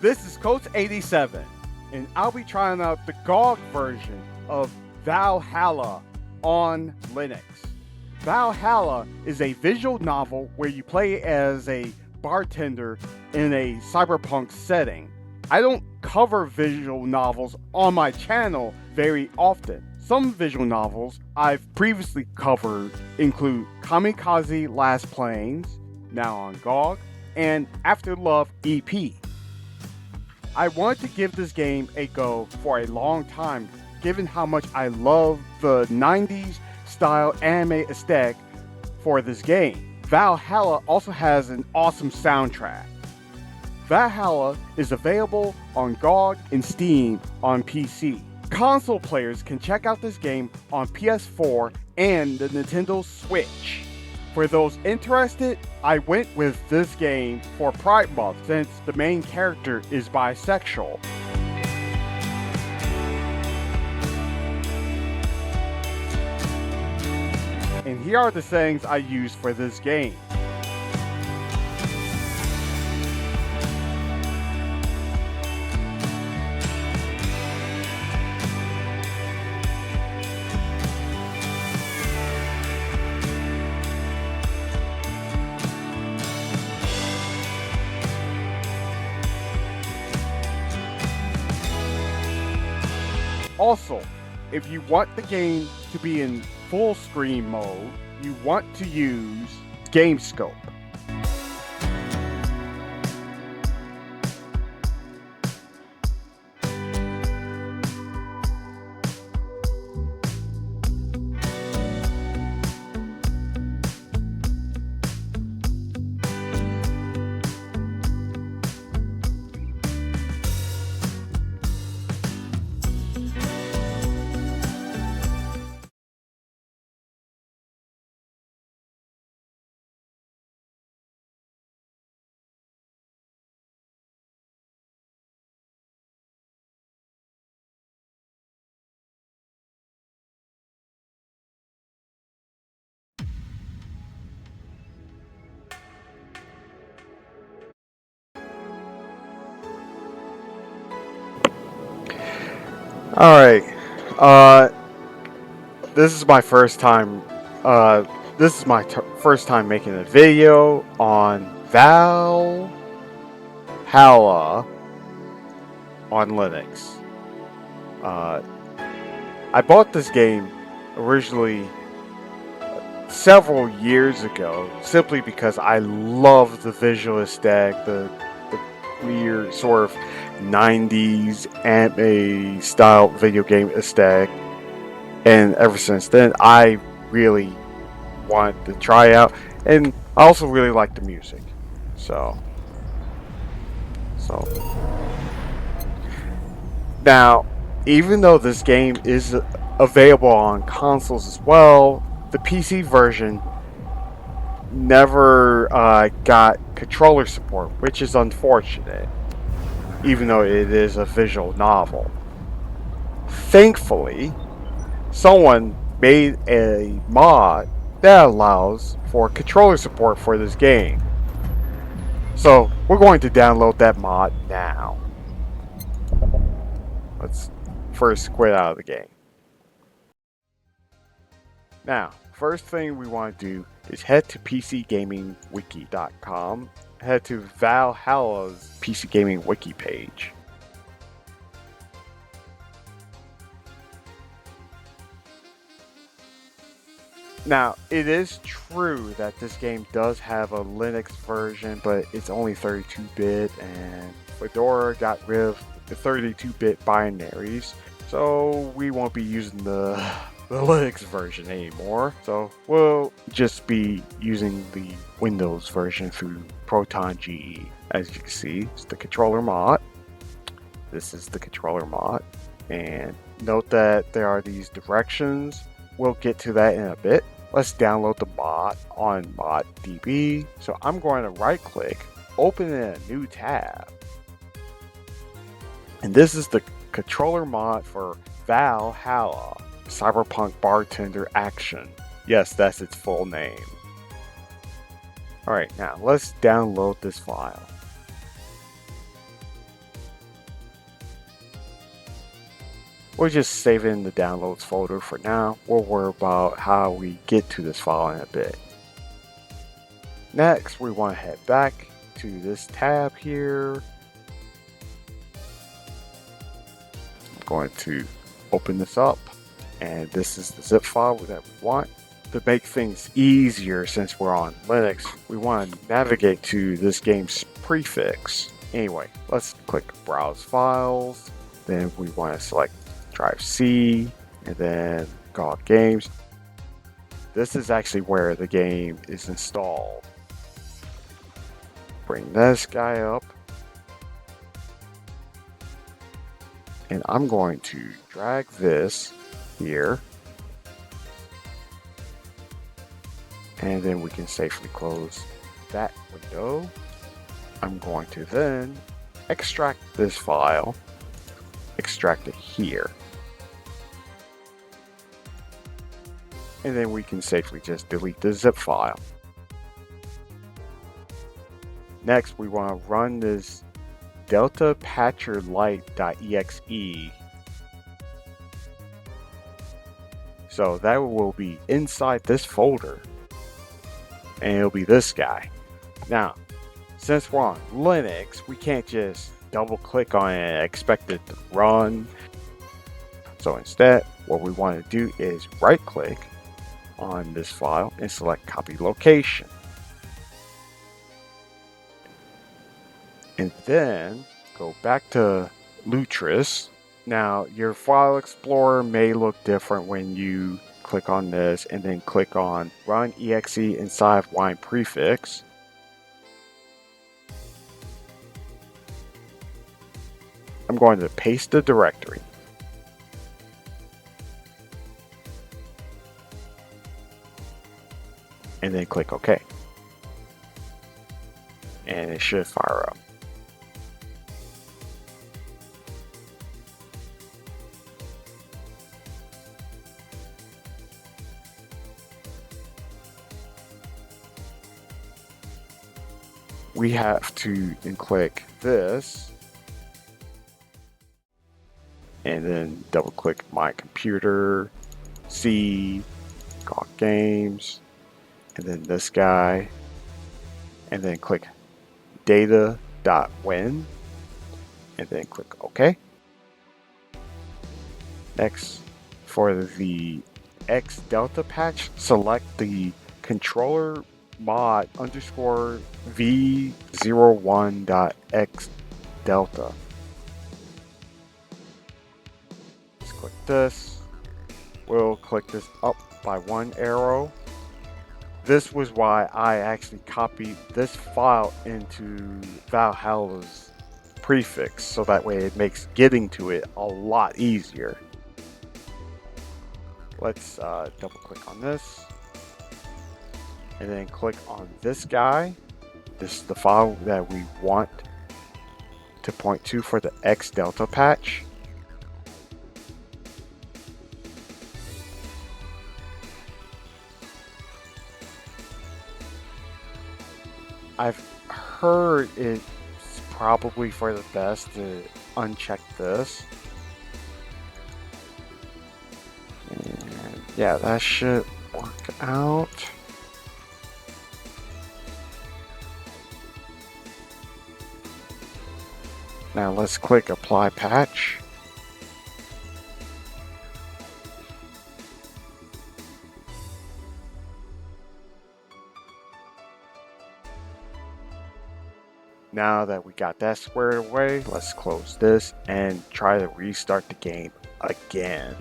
This is Coach87, and I'll be trying out the GOG version of Vallhalla on Linux. Vallhalla is a visual novel where you play as a bartender in a cyberpunk setting. I don't cover visual novels on my channel very often. Some visual novels I've previously covered include Kamikaze Last Planes, now on GOG, and After Love EP. I wanted to give this game a go for a long time, given how much I love the 90s style anime aesthetic for this game. Vallhalla also has an awesome soundtrack. Vallhalla is available on GOG and Steam on PC. Console players can check out this game on PS4 and the Nintendo Switch. For those interested, I went with this game for Pride Month since the main character is bisexual. And here are the settings I used for this game. Also, if you want the game to be in full screen mode, you want to use Game Scope. Alright, this is my first time, first time making a video on Vallhalla on Linux. I bought this game originally several years ago simply because I love the visual aesthetic, the weird sort of 90s anime style video game aesthetic, and ever since then I really wanted to try out, and I also really like the music. So now, even though this game is available on consoles as well, the PC version never got controller support, which is unfortunate, even though it is a visual novel. Thankfully, someone made a mod that allows for controller support for this game. So we're going to download that mod now. Let's first quit out of the game. Now, first thing we want to do is head to PCGamingWiki.com. Head to Vallhalla's PC Gaming Wiki page. Now, it is true that this game does have a Linux version, but it's only 32-bit, and Fedora got rid of the 32-bit binaries, so we won't be using the Linux version anymore. So we'll just be using the Windows version through Proton GE. As you can see, it's the controller mod. This is the controller mod. And note that there are these directions. We'll get to that in a bit. Let's download the mod on ModDB. So I'm going to right click, open in a new tab. And this is the controller mod for Vallhalla Cyberpunk Bartender Action. Yes, that's its full name. Alright, now let's download this file. We'll just save it in the downloads folder for now. We'll worry about how we get to this file in a bit. Next, we want to head back to this tab here. I'm going to open this up, and this is the zip file that we want. To make things easier, since we're on Linux, we want to navigate to this game's prefix. Anyway, let's click Browse Files. Then we want to select Drive C, and then GOG Games. This is actually where the game is installed. Bring this guy up. And I'm going to drag this here. And then we can safely close that window. I'm going to then extract this file, extract it here. And then we can safely just delete the zip file. Next, we want to run this deltapatcherlite.exe. So that will be inside this folder. And it'll be this guy. Now, since we're on Linux, we can't just double click on it and expect it to run. So instead, what we want to do is right click on this file and select copy location. And then go back to Lutris. Now, your file explorer may look different when you click on this and then click on Run exe inside of wine prefix. I'm going to paste the directory. And then click OK. And it should fire up. We have to then click this and then double click my computer, C, GOG Games, and then this guy, and then click data.win and then click OK. Next, for the X Delta patch, select the controller mod _ v01.x delta. Let's click this. We'll click this up by one arrow. This was why I actually copied this file into Vallhalla's prefix, so that way it makes getting to it a lot easier. Let's double click on this. And then click on this guy. This is the file that we want to point to for the X Delta patch. I've heard it's probably for the best to uncheck this. And yeah, that should work out. Now let's click Apply Patch. Now that we got that squared away, let's close this and try to restart the game again.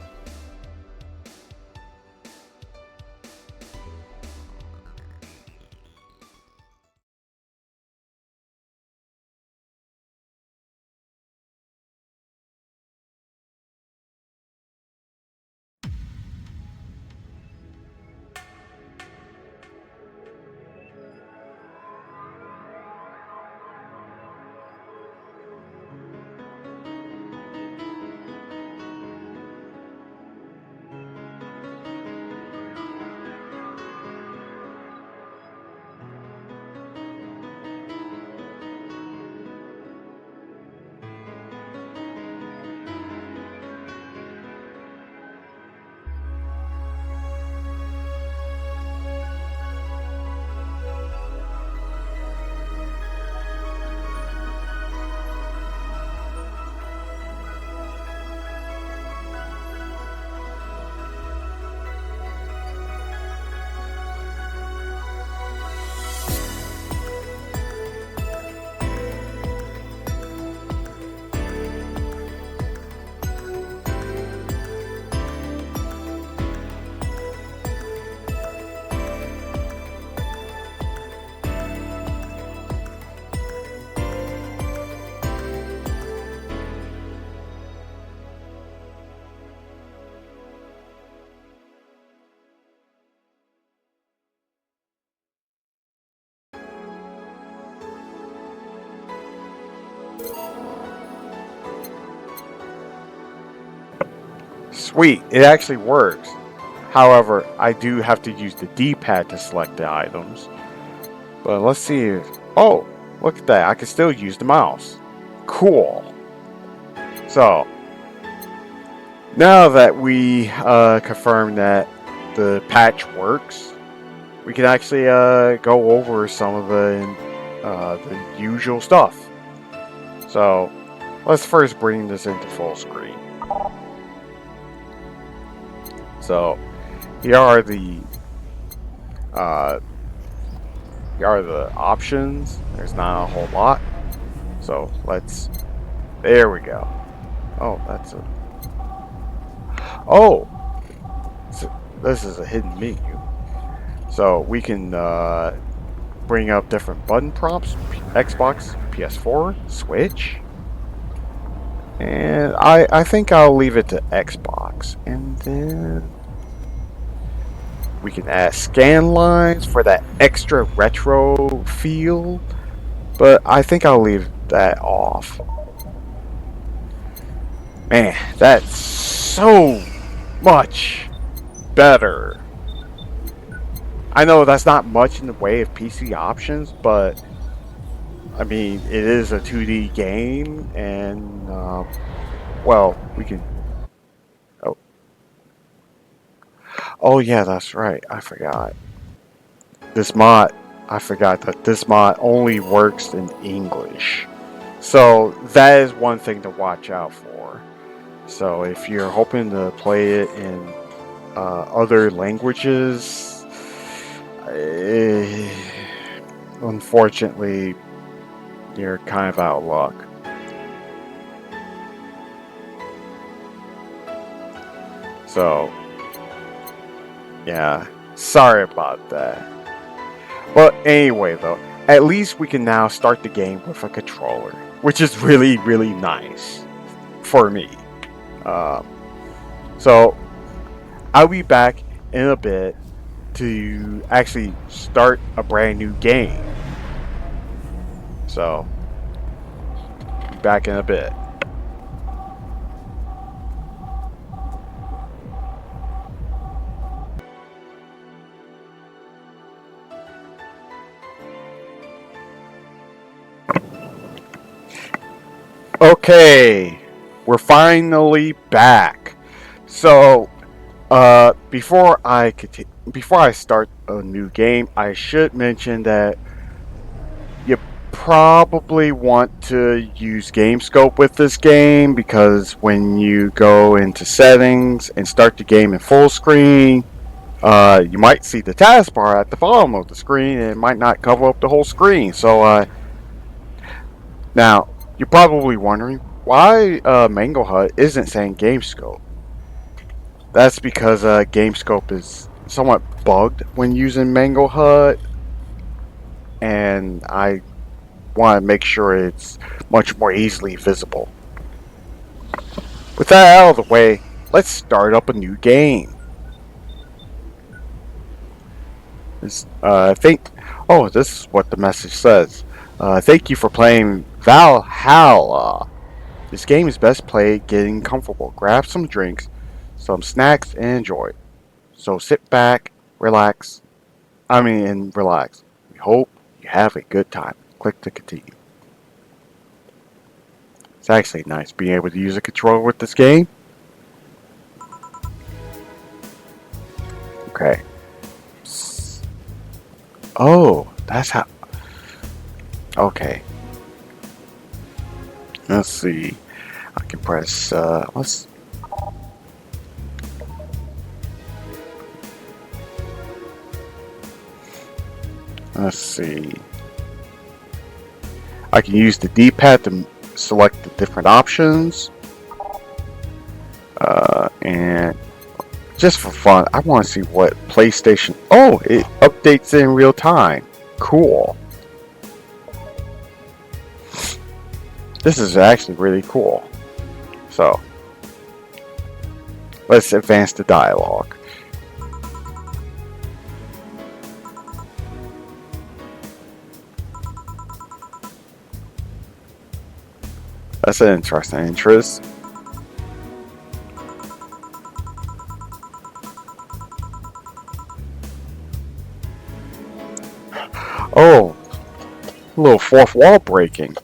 Sweet, it actually works. However, I do have to use the D-pad to select the items. But let's see if... Oh, look at that. I can still use the mouse. Cool. So, now that we confirmed that the patch works, we can actually go over some of the usual stuff. So, let's first bring this into full screen. So, here are the options. There's not a whole lot. So let's. There we go. Oh, that's a. Oh, so this is a hidden menu. So we can bring up different button prompts: Xbox, PS4, Switch, and I think I'll leave it to Xbox, and then. We can add scan lines for that extra retro feel, but I think I'll leave that off. Man, that's so much better. I know that's not much in the way of PC options, but I mean, it is a 2D game, and well, we can. Oh yeah, that's right. I forgot. I forgot that this mod only works in English. So that is one thing to watch out for. So if you're hoping to play it in other languages, unfortunately, you're kind of out of luck. So, yeah, sorry about that. But anyway, though, at least we can now start the game with a controller, which is really, really nice for me. So, I'll be back in a bit to actually start a brand new game. So, back in a bit. Okay, we're finally back. So, before I start a new game, I should mention that you probably want to use GameScope with this game, because when you go into settings and start the game in full screen, you might see the taskbar at the bottom of the screen, and it might not cover up the whole screen. So, now, you're probably wondering why Mango Hut isn't saying GameScope. That's because GameScope is somewhat bugged when using Mango Hut, and I want to make sure it's much more easily visible. With that out of the way, let's start up a new game. This is what the message says. Thank you for playing Vallhalla. This game is best played getting comfortable. Grab some drinks, some snacks, and enjoy. So sit back, relax. Relax. We hope you have a good time. Click to continue. It's actually nice being able to use a controller with this game. Okay. Oh, that's how... Okay. Let's see. I can press, let's see. I can use the D-pad to select the different options. And just for fun, I want to see what PlayStation... Oh, it updates in real time. Cool. This is actually really cool. So, let's advance the dialogue. That's an interesting interest. Oh, a little fourth wall breaking.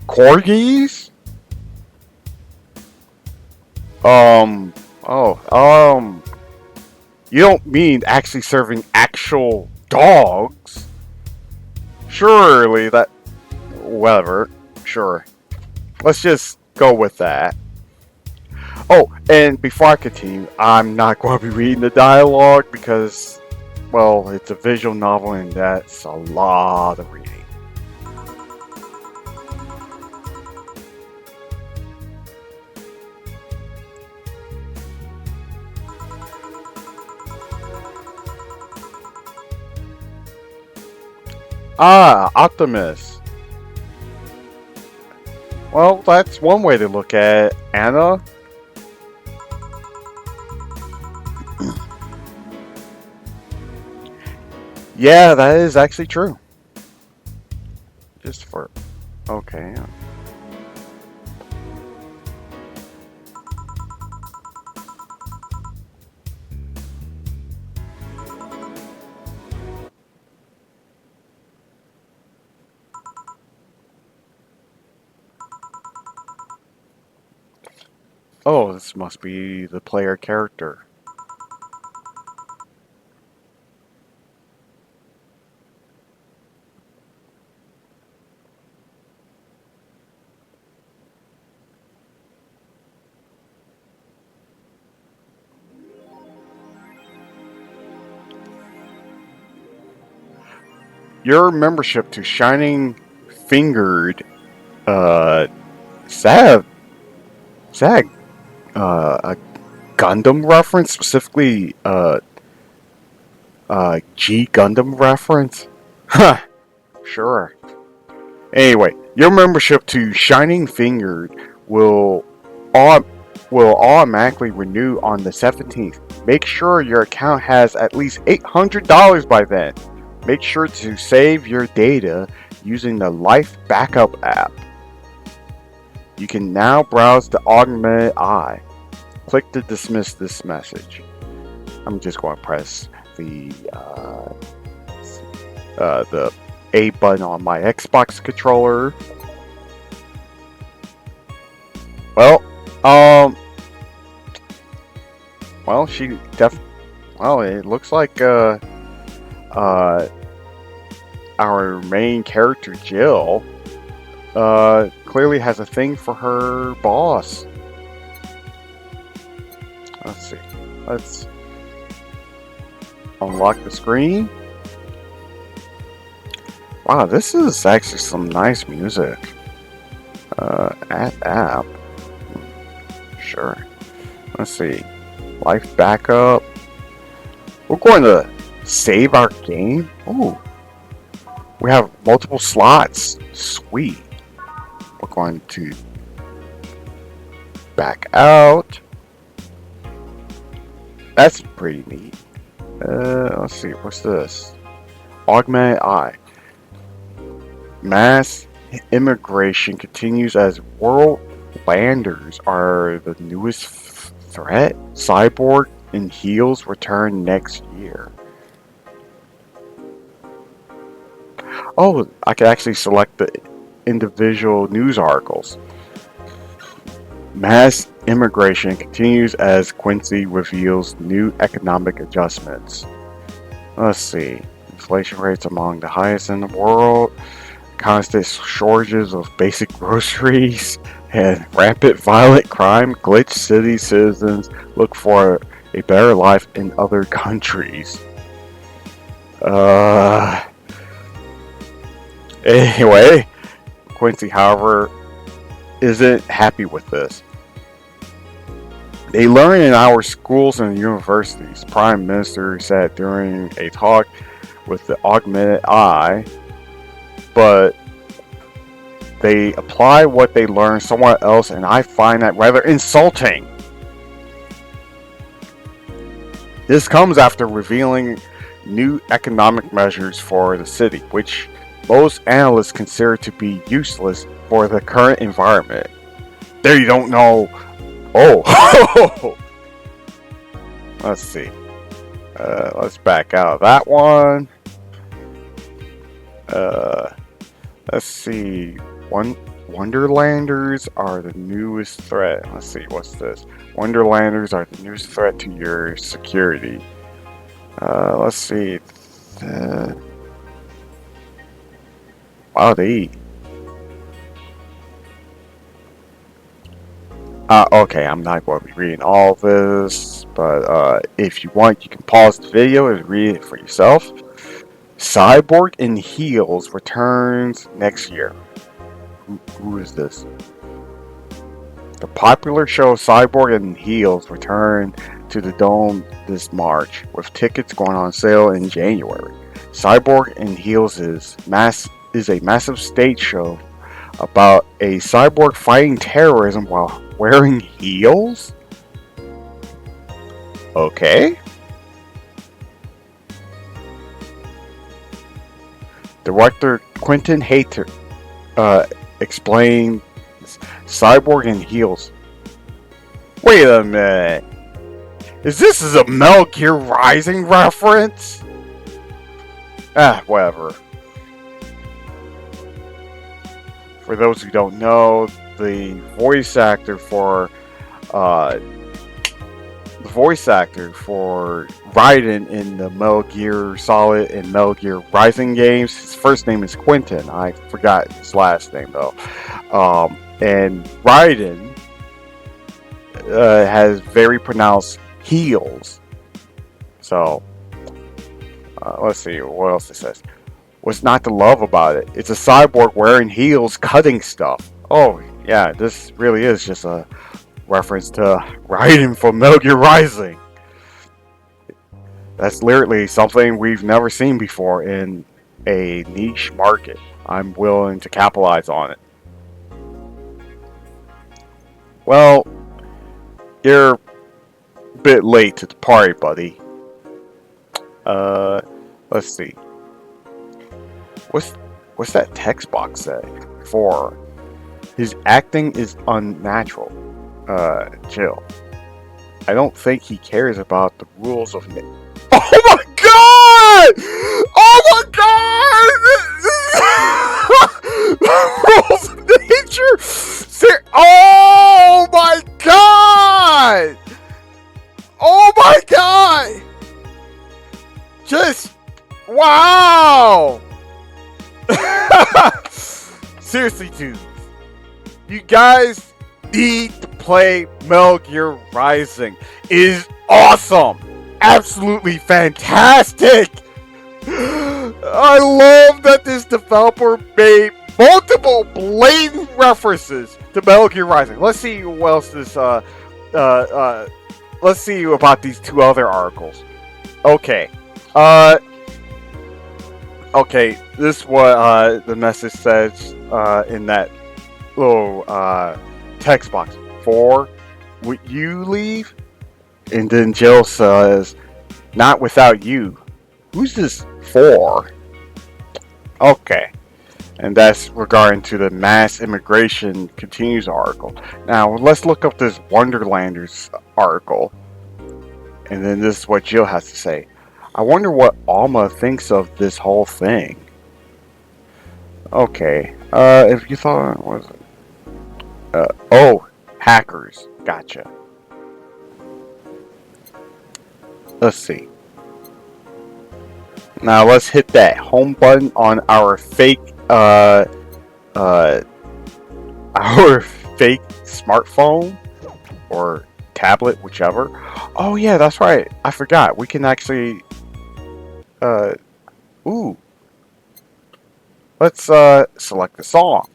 Corgis? You don't mean actually serving actual dogs? Surely that, whatever, sure. Let's just go with that. Oh, and before I continue, I'm not going to be reading the dialogue because, well, it's a visual novel and that's a lot of reading. Ah, Optimus. Well, that's one way to look at it, Anna. Yeah, that is actually true. Just for... Okay. Oh, this must be the player character. Your membership to Shining Fingered, is that a Gundam reference? Specifically, G Gundam reference? Huh, sure. Anyway, your membership to Shining Fingered will automatically renew on the 17th. Make sure your account has at least $800 by then. Make sure to save your data using the Life Backup app. You can now browse the augmented eye. Click to dismiss this message. I'm just going to press the A button on my Xbox controller. Well, it looks like our main character Jill clearly has a thing for her boss. Let's see. Let's unlock the screen. Wow, this is actually some nice music. App. Sure. Let's see. Life backup. We're going to save our game. Ooh. We have multiple slots. Sweet. We're going to back out. That's pretty neat. Let's see. What's this? Augmented eye. Mass immigration continues as world landers are the newest threat. Cyborg and Heels return next year. Oh, I can actually select the individual news articles. Mass immigration continues as Quincy reveals new economic adjustments. Let's see. Inflation rates among the highest in the world. Constant shortages of basic groceries. And rampant violent crime. Glitch city citizens look for a better life in other countries. Anyway, Quincy, however, isn't happy with this. They learn in our schools and universities, Prime Minister said during a talk with the augmented eye, but they apply what they learn somewhere else, and I find that rather insulting. This comes after revealing new economic measures for the city, which most analysts consider to be useless for the current environment. There you don't know. Oh, Let's see. Let's back out of that one. Let's see. Wonderlanders are the newest threat. Let's see, what's this? Wonderlanders are the newest threat to your security. Let's see. Wow, they eat. Okay, I'm not going to be reading all this, but if you want, you can pause the video and read it for yourself. Cyborg in Heels returns next year. Who is this? The popular show Cyborg in Heels return to the Dome this March, with tickets going on sale in January. Cyborg in Heels is a massive stage show about a cyborg fighting terrorism while wearing heels? Okay. Director Quentin Hayter explained Cyborg in Heels. Wait a minute. Is this a Metal Gear Rising reference? Whatever. For those who don't know, the voice actor for Raiden in the Metal Gear Solid and Metal Gear Rising games, his first name is Quentin. I forgot his last name though. And Raiden has very pronounced heels. So let's see what else it says. What's not to love about it? It's a cyborg wearing heels cutting stuff. Oh yeah, this really is just a reference to Raiden from Metal Gear Rising. That's literally something we've never seen before in a niche market. I'm willing to capitalize on it. Well, you're a bit late to the party, buddy. Let's see. What's that text box say? For his acting is unnatural. Chill. I don't think he cares about the rules of Oh my god! Oh my god! Rules of nature! Oh my god! Oh my god! Just wow! Seriously, dude. You guys need to play Metal Gear Rising. It is awesome! Absolutely fantastic! I love that this developer made multiple blatant references to Metal Gear Rising. Let's see what else this let's see about these two other articles. Okay. Okay, this is what the message says in that little text box. For would you leave? And then Jill says, not without you. Who's this for? Okay. And that's regarding to the mass immigration continues article. Now, let's look up this Wonderlanders article. And then this is what Jill has to say. I wonder what Alma thinks of this whole thing. Okay. If you thought, what was it? Oh, hackers. Gotcha. Let's see. Now let's hit that home button on our fake smartphone or tablet, whichever. Oh yeah, that's right. I forgot. We can actually ooh. Let's select the song.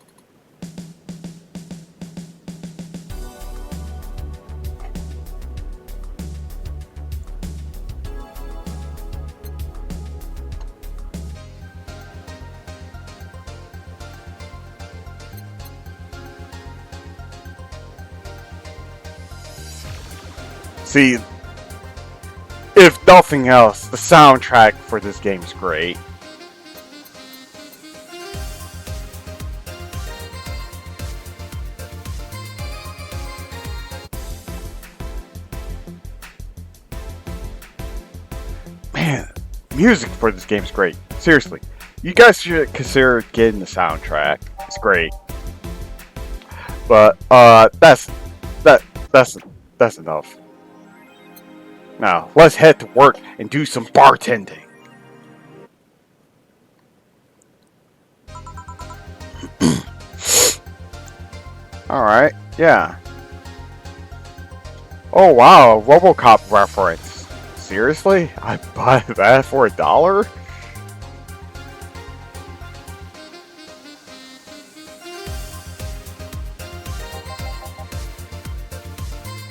See, if nothing else, the soundtrack for this game is great. Man, music for this game is great. Seriously, you guys should consider getting the soundtrack. It's great. But that's enough. Now let's head to work and do some bartending. All right, yeah. Oh wow, RoboCop reference. Seriously? I buy that for $1?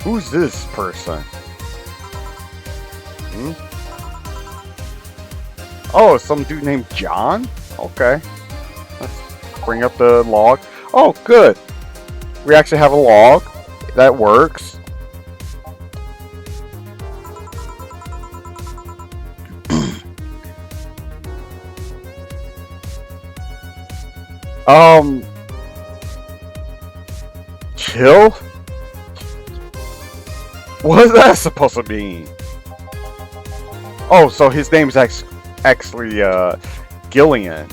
Who's this person? Hmm? Oh, some dude named John? Okay. Let's bring up the log. Oh, good. We actually have a log. That works. Chill? What is that supposed to mean? Oh, so his name's actually, Gillian.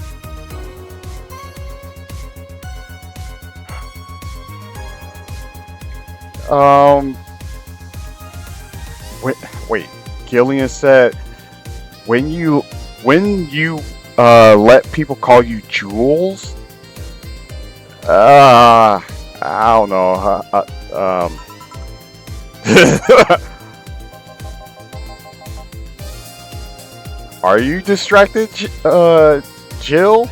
Wait. Gillian said, when you let people call you Jules? I don't know. Are you distracted, Jill?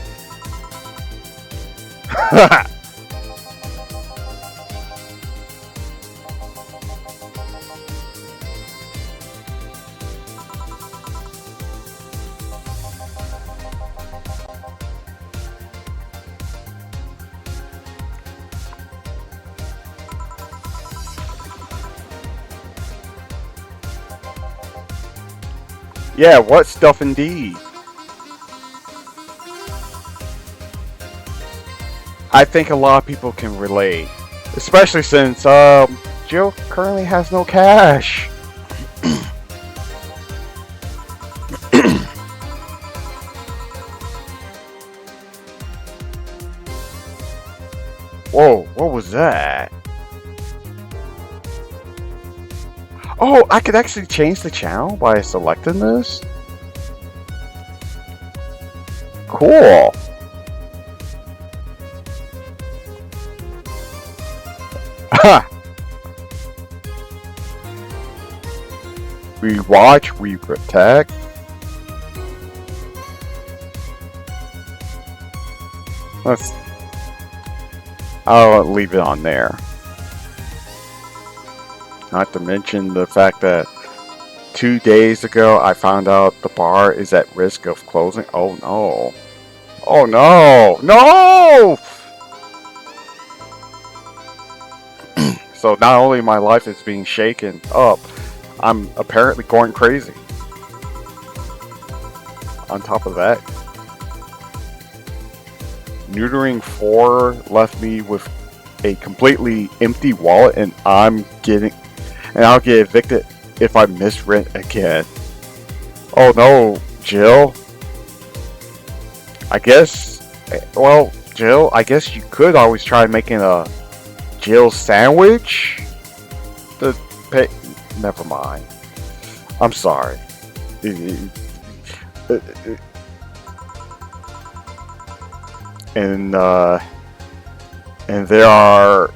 Yeah, what stuff indeed. I think a lot of people can relate, especially since Jill currently has no cash. Whoa, what was that? Oh, I could actually change the channel by selecting this? Cool. We watch, we protect. I'll leave it on there. Not to mention the fact that 2 days ago I found out the bar is at risk of closing. Oh no. Oh no! No! So not only my life is being shaken up, I'm apparently going crazy. On top of that, neutering 4 left me with a completely empty wallet, and I'll get evicted if I miss rent again. Oh no, Jill. Jill, I guess you could always try making a Jill sandwich. Never mind. I'm sorry. And there are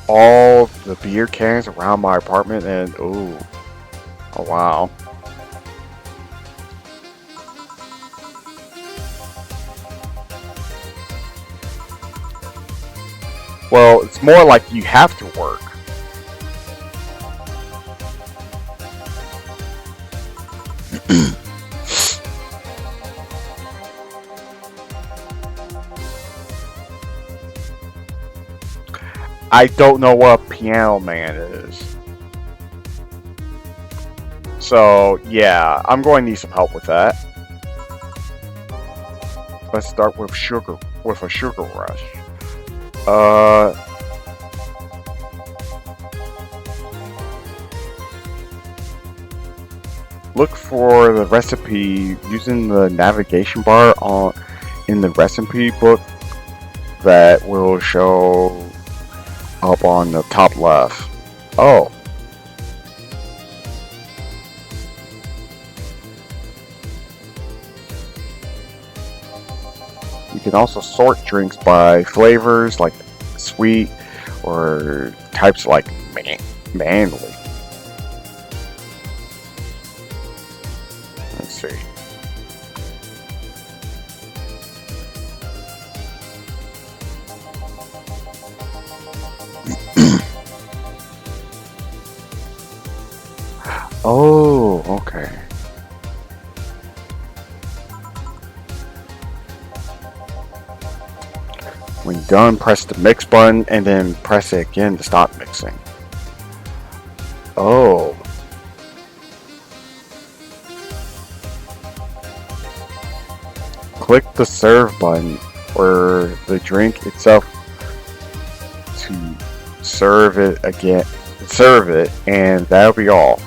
all the beer cans around my apartment, and oh wow. Well, it's more like you have to work. I don't know what a piano man is. So, yeah, I'm going to need some help with that. Let's start with a sugar rush. look for the recipe using the navigation bar in the recipe book that will show up on the top left. Oh. You can also sort drinks by flavors like sweet or types like manly. Let's see. Oh, okay. When done, press the mix button and then press it again to stop mixing. Oh. Click the serve button or the drink itself to serve it again. Serve it, and that'll be all.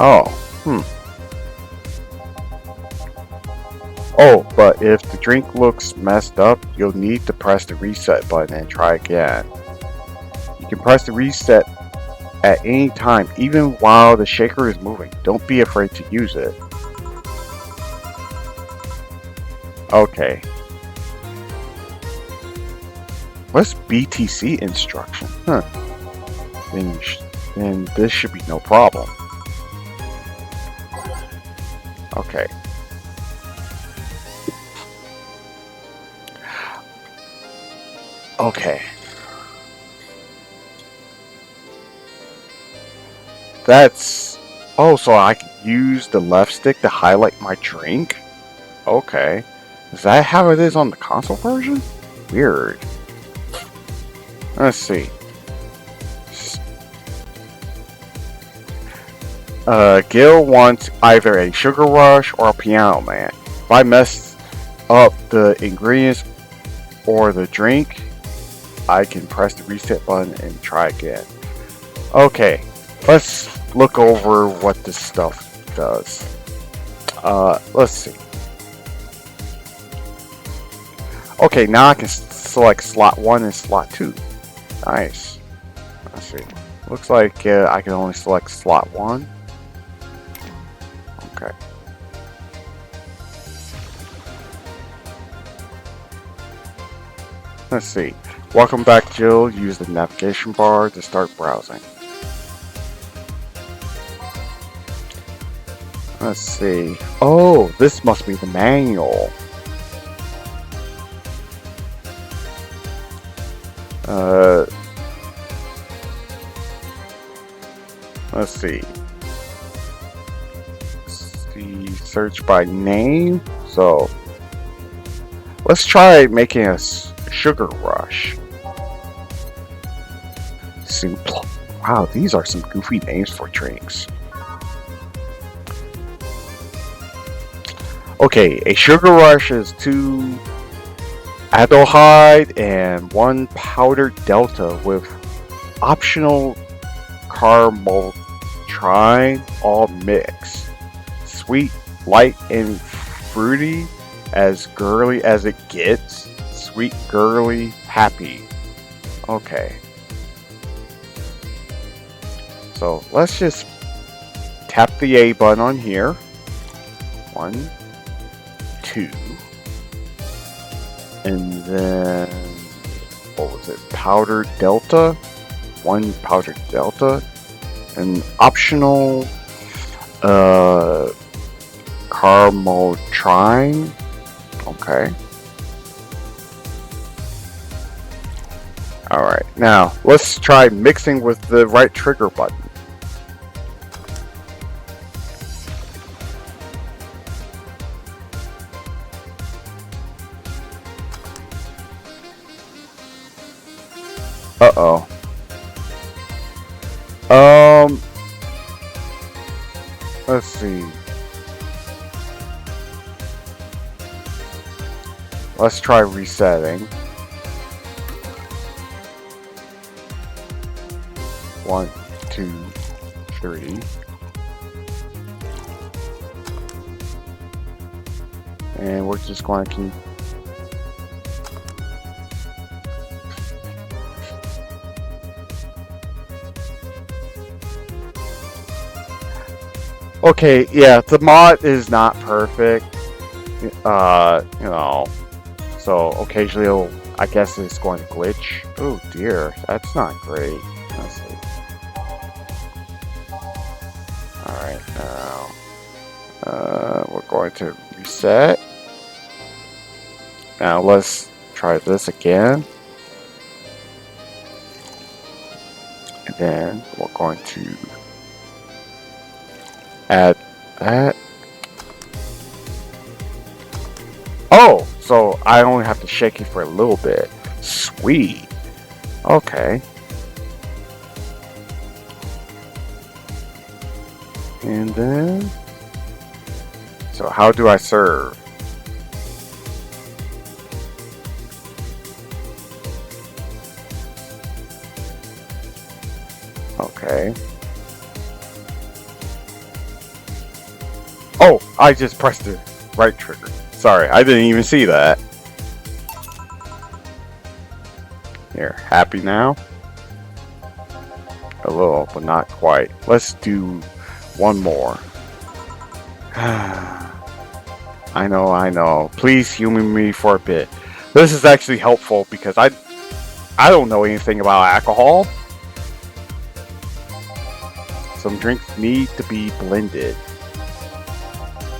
Oh, Oh, but if the drink looks messed up, you'll need to press the reset button and try again. You can press the reset at any time, even while the shaker is moving. Don't be afraid to use it. Okay. What's BTC instruction? Huh. Then this should be no problem. Okay. Okay. That's... Oh, so I can use the left stick to highlight my drink? Okay. Is that how it is on the console version? Weird. Let's see. Gil wants either a Sugar Rush or a Piano Man. If I mess up the ingredients or the drink, I can press the reset button and try again. Okay, let's look over what this stuff does. Let's see. Okay, now I can select slot 1 and slot 2. Nice. Let's see. Looks like I can only select slot 1. Okay. Let's see. Welcome back, Jill. Use the navigation bar to start browsing. Let's see. Oh, this must be the manual. Let's see. Search by name. So let's try making a Sugar Rush. Wow, these are some goofy names for drinks. Okay, a Sugar Rush is 2 aldehyde and 1 powdered delta with optional carmoltrine, all mixed. Sweet, light, and fruity, as girly as it gets. Sweet, girly, happy. Okay. So let's just tap the A button on here. 1, 2. And then, what was it? Powdered delta. 1 powdered delta. An optional carmoltrine. Okay. Alright, now let's try mixing with the right trigger button. Uh-oh. Let's see. Let's try resetting. 1, 2, 3. And we're just going to keep. Okay, yeah, the mod is not perfect. You know, so occasionally I guess it's going to glitch. Oh dear, that's not great. Let's see. Alright, now we're going to reset. Now let's try this again. And then we're going to add that. Oh, so I only have to shake it for a little bit. Sweet. Okay. And then, so how do I serve? Okay. Oh, I just pressed the right trigger. Sorry, I didn't even see that. Here, happy now? A little, but not quite. Let's do one more. I know. Please humor me for a bit. This is actually helpful because I don't know anything about alcohol. Some drinks need to be blended.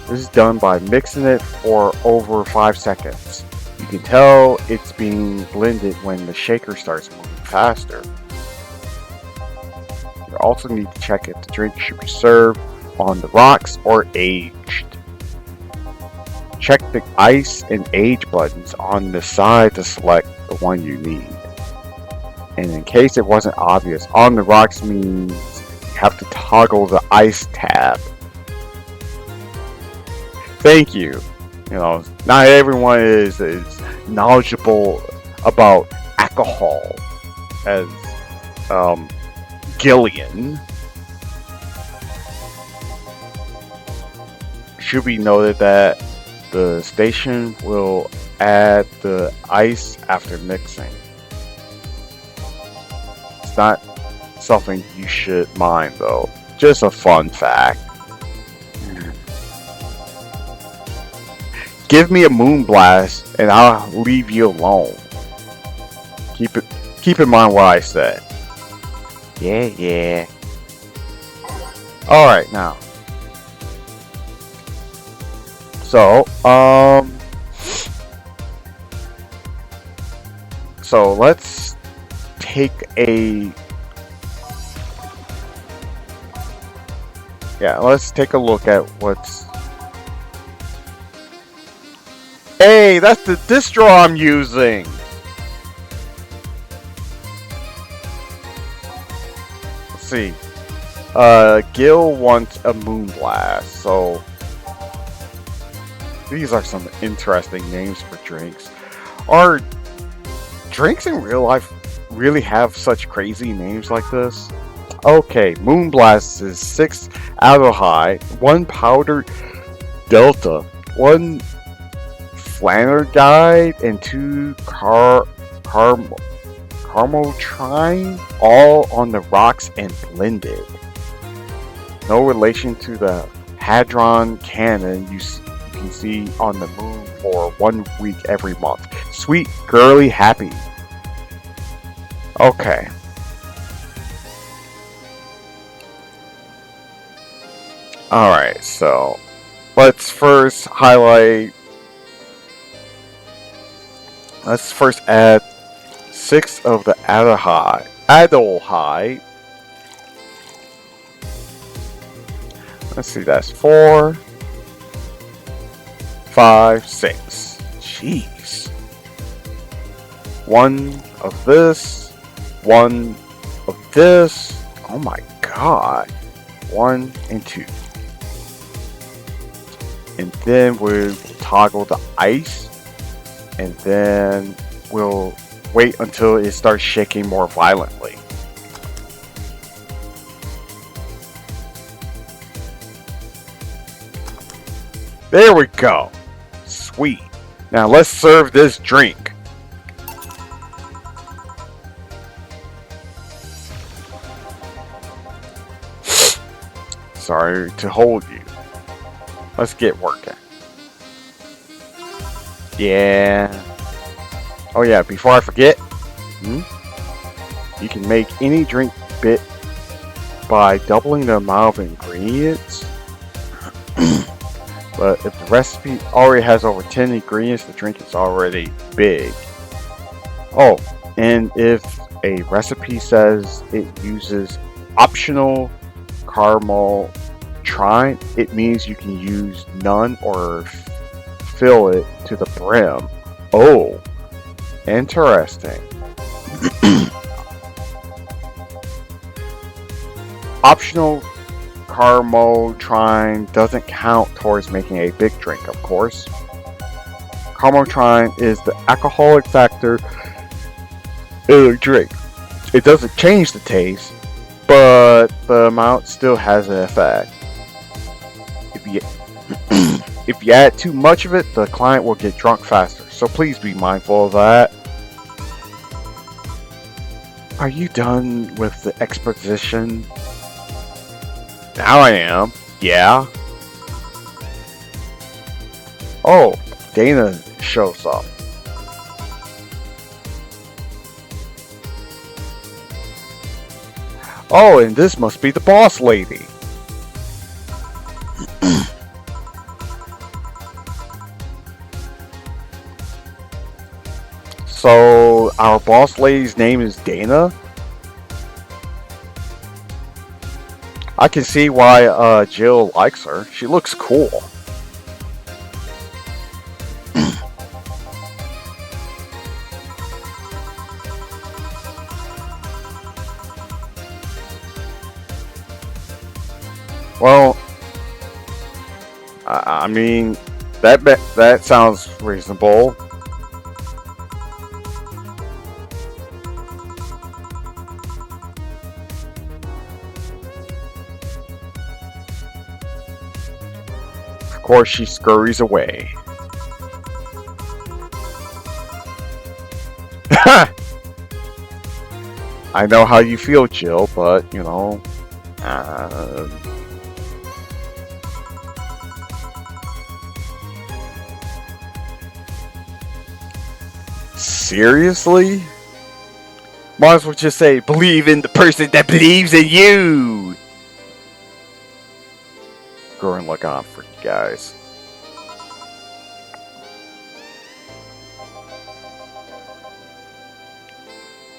This is done by mixing it for over 5 seconds. You can tell it's being blended when the shaker starts moving faster. You also need to check if the drink should be served on the rocks or aged. Check the ice and age buttons on the side to select the one you need. And in case it wasn't obvious, on the rocks means you have to toggle the ice tab. Thank you. You know, not everyone is knowledgeable about alcohol as Gillian. Should be noted that the station will add the ice after mixing. It's not something you should mind though. Just a fun fact. Give me a moonblast and I'll leave you alone. Keep in mind what I said. Yeah. Alright now. So, so let's take a look at what's. Hey, that's the distro I'm using. Let's see. Gil wants a moonblast, so these are some interesting names for drinks. Are drinks in real life really have such crazy names like this? Okay, moonblast is 6 aldehyde, 1 powdered delta, 1 flanerdide, and 2 carmotrine, all on the rocks and blended. No relation to the hadron cannon you can see on the moon for 1 week every month. Sweet, girly, happy. Okay. Alright, so let's first add 6 of the aldehyde. Let's see, that's 4, 5, 6. Jeez. 1 of this, 1 of this. Oh my god. 1 and 2. And then we'll toggle the ice. And then we'll wait until it starts shaking more violently. There we go. Sweet. Now let's serve this drink. Sorry to hold you. Let's get working. Yeah. Oh yeah, before I forget, you can make any drink bit by doubling the amount of ingredients. But if the recipe already has over 10 ingredients, the drink is already big. Oh, and if a recipe says it uses optional caramel trine, it means you can use none or fill it to the brim. Oh, interesting. Optional caramel trine doesn't count towards making a big drink, of course. Caramel trine is the alcoholic factor in a drink. It doesn't change the taste, but the amount still has an effect. If you add too much of it, the client will get drunk faster, so please be mindful of that. Are you done with the exposition? Now I am. Yeah. Oh, Dana shows up. Oh, and this must be the boss lady. So, our boss lady's name is Dana? I can see why Jill likes her. She looks cool. Well, I mean, that sounds reasonable. Of course, she scurries away. I know how you feel, Jill, but, you know... Seriously? Might as well just say, believe in the person that believes in you! Go and look on for you guys.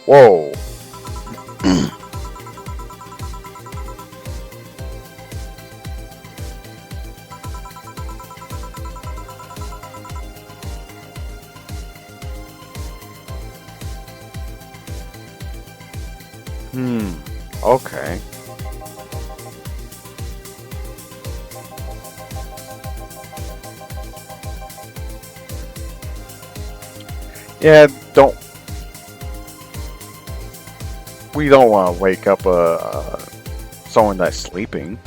Whoa. Okay. Yeah, we don't want to wake up someone that's sleeping.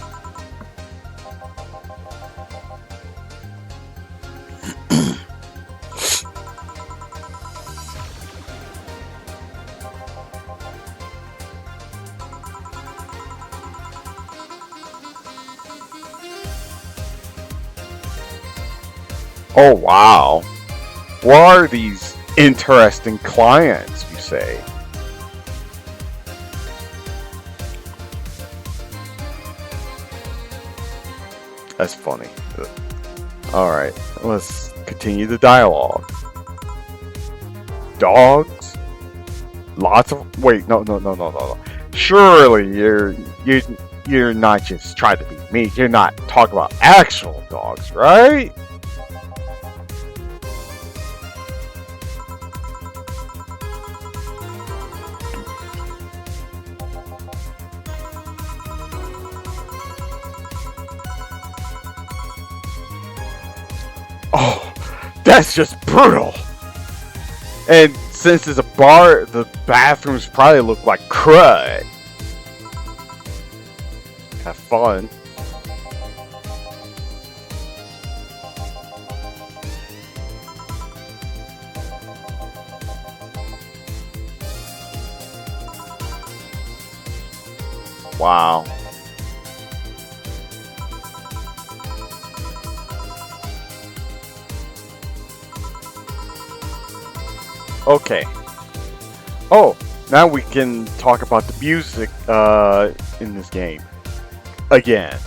Oh wow. What are these interesting clients, you say? That's funny. Alright, let's continue the dialogue. Dogs? Lots of... Wait, no. Surely you're not just trying to be me. You're not talking about actual dogs, right? Oh, that's just brutal. And since it's a bar, the bathrooms probably look like crud. Have fun. Wow. Okay. Oh, now we can talk about the music in this game. Again,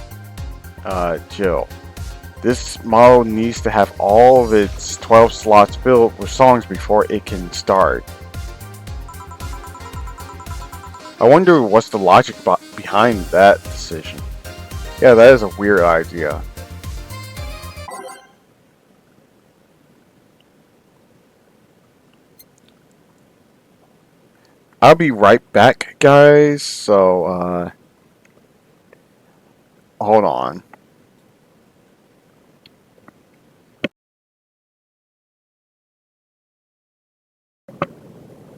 Jill. This model needs to have all of its 12 slots filled with songs before it can start. I wonder what's the logic behind that decision. Yeah, that is a weird idea. I'll be right back, guys. So, hold on.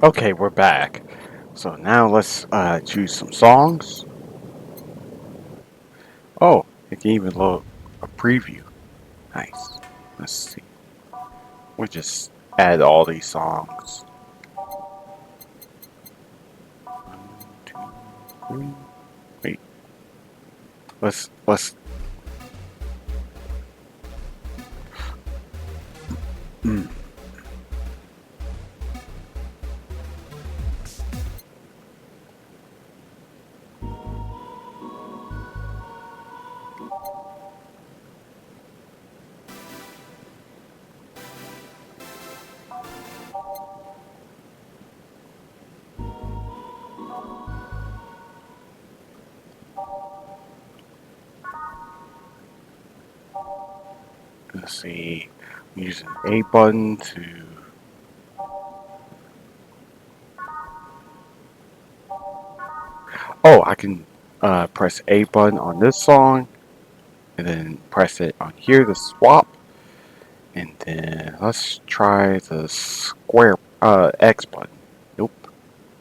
Okay, we're back. So now let's choose some songs. Oh, it can even load a preview. Nice. Let's see. We'll just add all these songs. 1, 2, 3. Wait. Let's. Mm. Let's see. I'm using A button to. Oh, I can press A button on this song, and then press it on here to swap. And then let's try the square X button. Nope.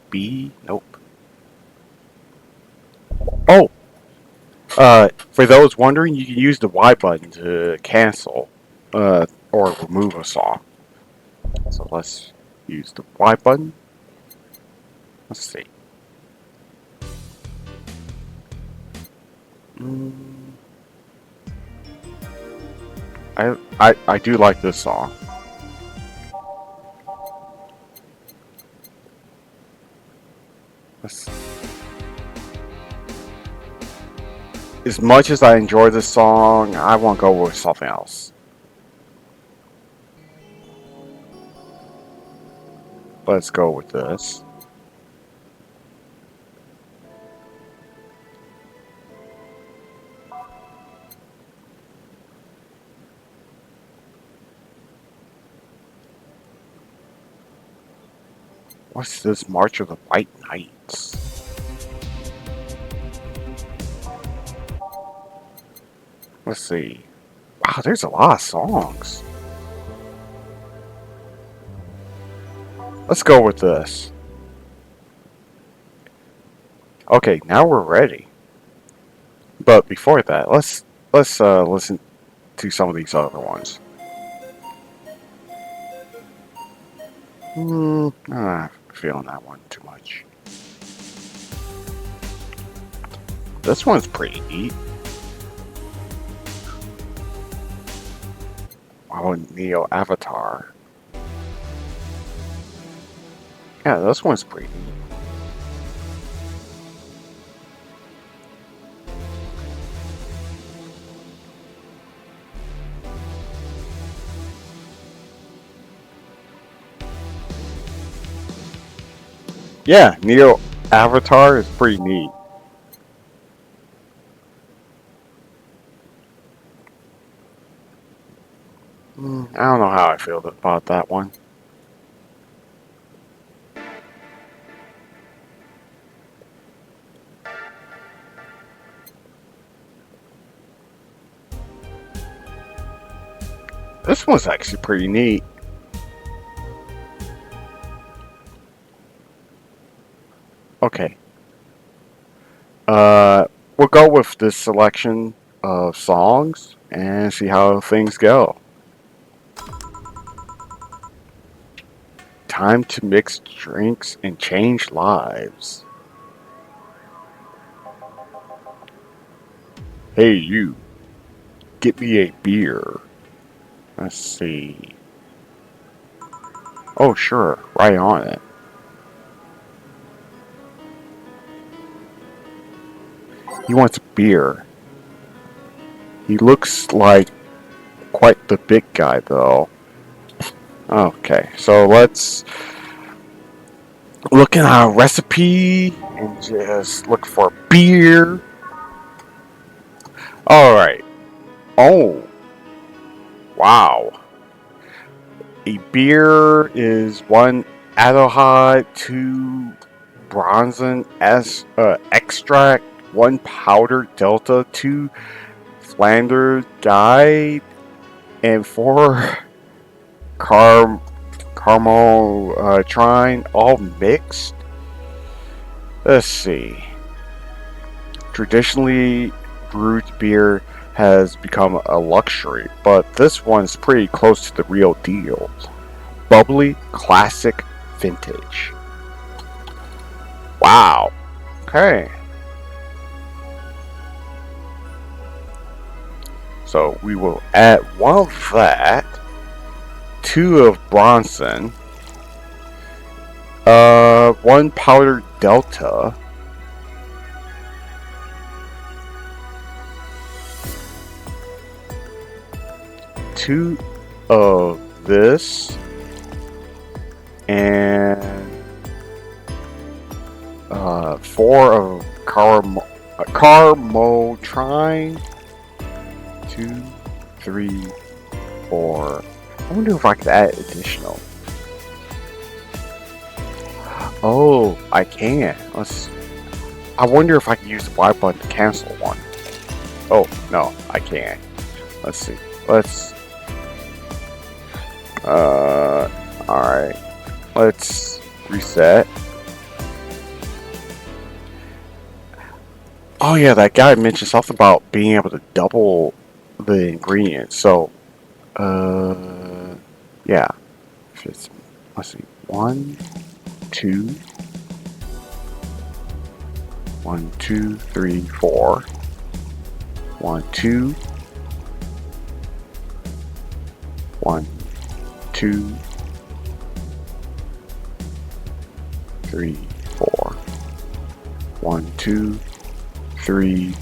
B. Nope. Oh, for those wondering, you can use the Y button to cancel or remove a song. So let's use the Y button. Let's see. Mm, I do like this song. Let's, as much as I enjoy this song, I want to go with something else. Let's go with this. What's this? March of the White Knights. Let's see. Wow, there's a lot of songs. Let's go with this. Okay, now we're ready. But before that, let's listen to some of these other ones. I'm not feeling that one too much. This one's pretty neat. Oh, Neo Avatar. Yeah, this one's pretty neat. Yeah, Neo Avatar is pretty neat. I don't know how I feel about that one. This one's actually pretty neat. Okay. We'll go with this selection of songs and see how things go. Time to mix drinks and change lives. Hey, you, get me a beer. Let's see. Oh, sure, right on it. He wants a beer. He looks like quite the big guy, though. Okay, so let's look at our recipe and just look for beer. Alright. Oh, wow. A beer is 1 aldehyde, 2 bronzine extract, 1 powdered delta, 2 Flanders guide, and 4 caramel trine, all mixed. Let's see. Traditionally, brewed beer has become a luxury, but this one's pretty close to the real deal. Bubbly, classic, vintage. Wow. Okay. So we will add 1 of that, 2 of bronzine, 1 powdered delta, 2 of this, and 4 of carmotrine. 2, 3, 4. I wonder if I could add additional. Oh, I can. I wonder if I can use the Y button to cancel one. Oh, no, I can't. Let's see. Alright. Let's reset. Oh yeah, that guy mentioned something about being able to double the ingredients. So, yeah. Let's see. 1, 2, 1, 2, 3, 4. 1, 2. 1, 2, 3, 4. 1, 2, 3.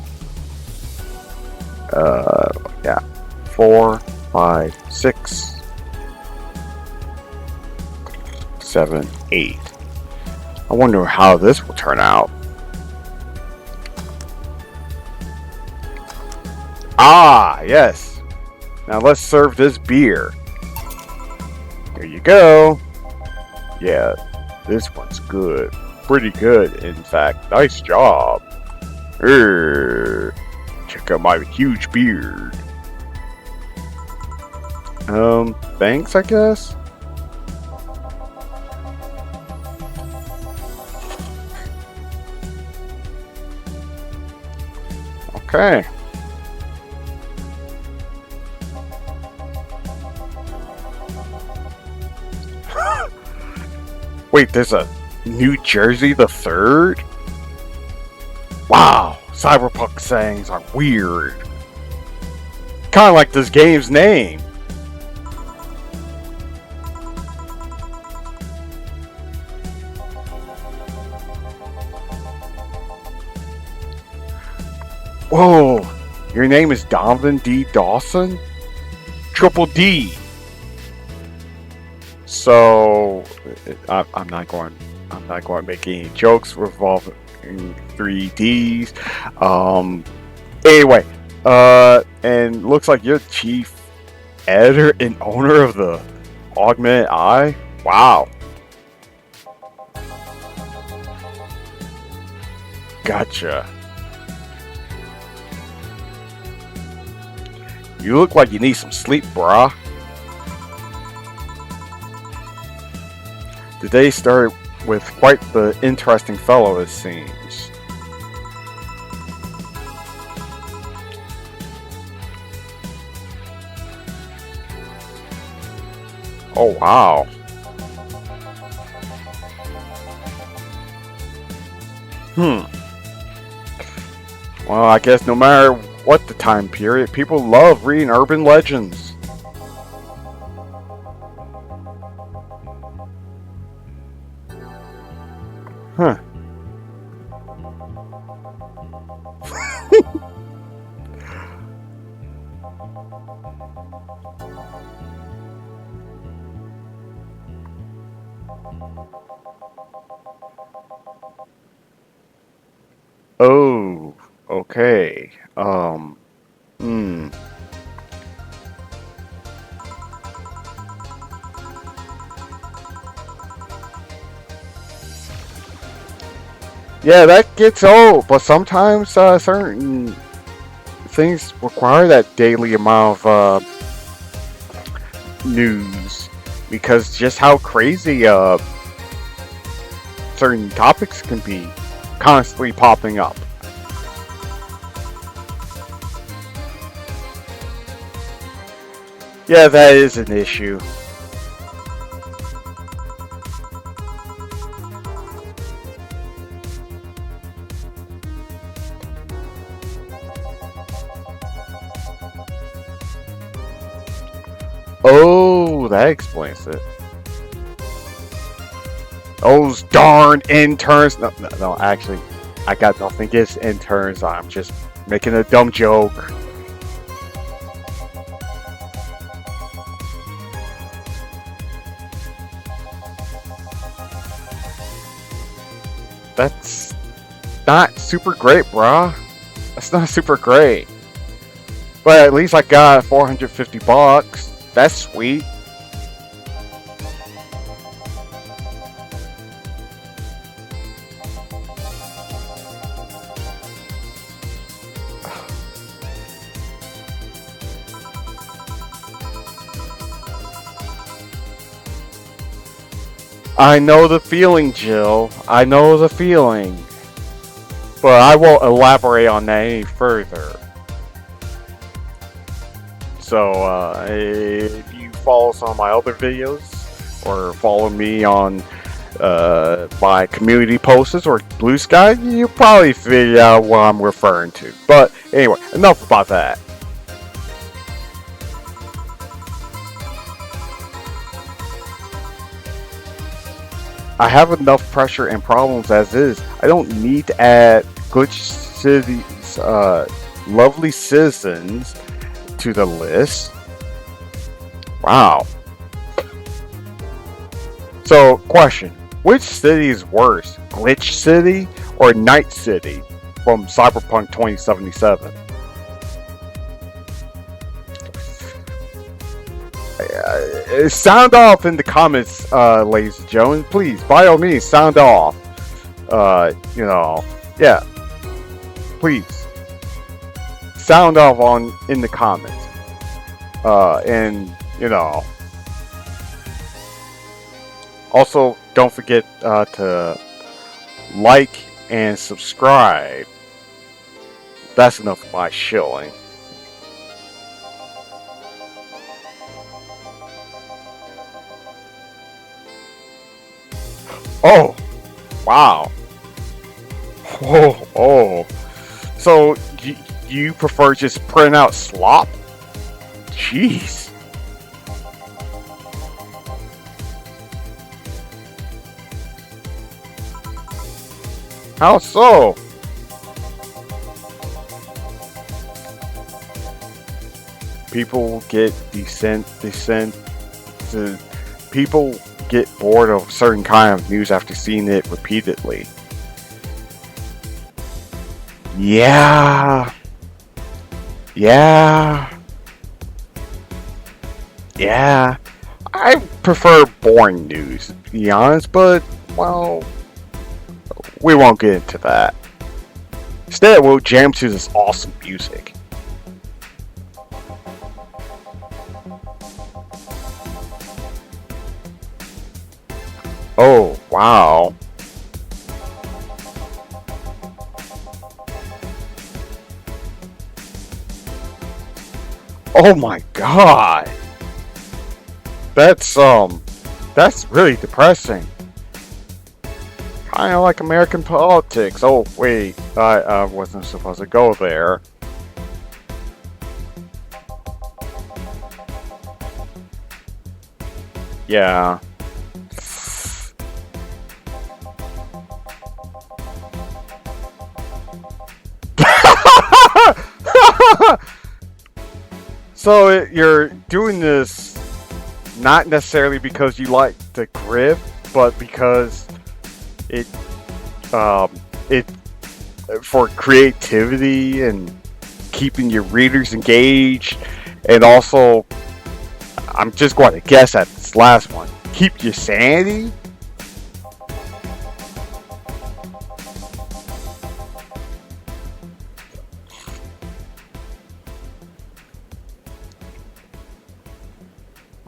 Yeah. 4, 5, 6, 7, 8. I wonder how this will turn out. Ah, yes. Now let's serve this beer. Here you go. Yeah, this one's good. Pretty good, in fact. Nice job. Check out my huge beard. Thanks, I guess? Okay. Wait, there's a New Jersey the 3rd? Wow, Cyberpunk sayings are weird. Kinda like this game's name. Whoa, your name is Donovan D. Dawson? Triple D. So, I'm not going to make any jokes revolving 3Ds. Anyway, and looks like you're chief editor and owner of the Augmented Eye. Wow. Gotcha. You look like you need some sleep, brah. The day started with quite the interesting fellow, it seems. Oh, wow. Well, I guess no matter what the time period, people love reading urban legends. Huh. Oh, okay. Hmm. Yeah, that gets old, but sometimes certain things require that daily amount of news because just how crazy certain topics can be constantly popping up. Yeah, that is an issue. Oh, that explains it. Those darn interns. No, actually, I got nothing against interns. I'm just making a dumb joke. That's not super great, brah. That's not super great. But at least I got $450. That's sweet. I know the feeling, Jill. I know the feeling. But I won't elaborate on that any further. So, if you follow some of my other videos, or follow me on my community posts or Blue Sky, you'll probably figure out what I'm referring to. But anyway, enough about that. I have enough pressure and problems as is. I don't need to add Glitch City's lovely citizens to the list. Wow. So, question. Which city is worse? Glitch City or Night City from Cyberpunk 2077? Sound off in the comments, ladies and gentlemen. Please, by all means, sound off. Yeah. Please. Sound off in the comments. Also, don't forget to like and subscribe. That's enough of my shilling. Oh, wow. Oh. So, you prefer just print out slop? Jeez. How so? People get people get bored of certain kind of news after seeing it repeatedly. Yeah. I prefer boring news, to be honest, but, well, we won't get into that. Instead, we'll jam to this awesome music. Oh, wow. Oh my god. That's really depressing. Kinda like American politics. Oh, wait. I wasn't supposed to go there. Yeah. So you're doing this not necessarily because you like the grip, but because it for creativity and keeping your readers engaged, and also I'm just going to guess at this last one, keep your sanity.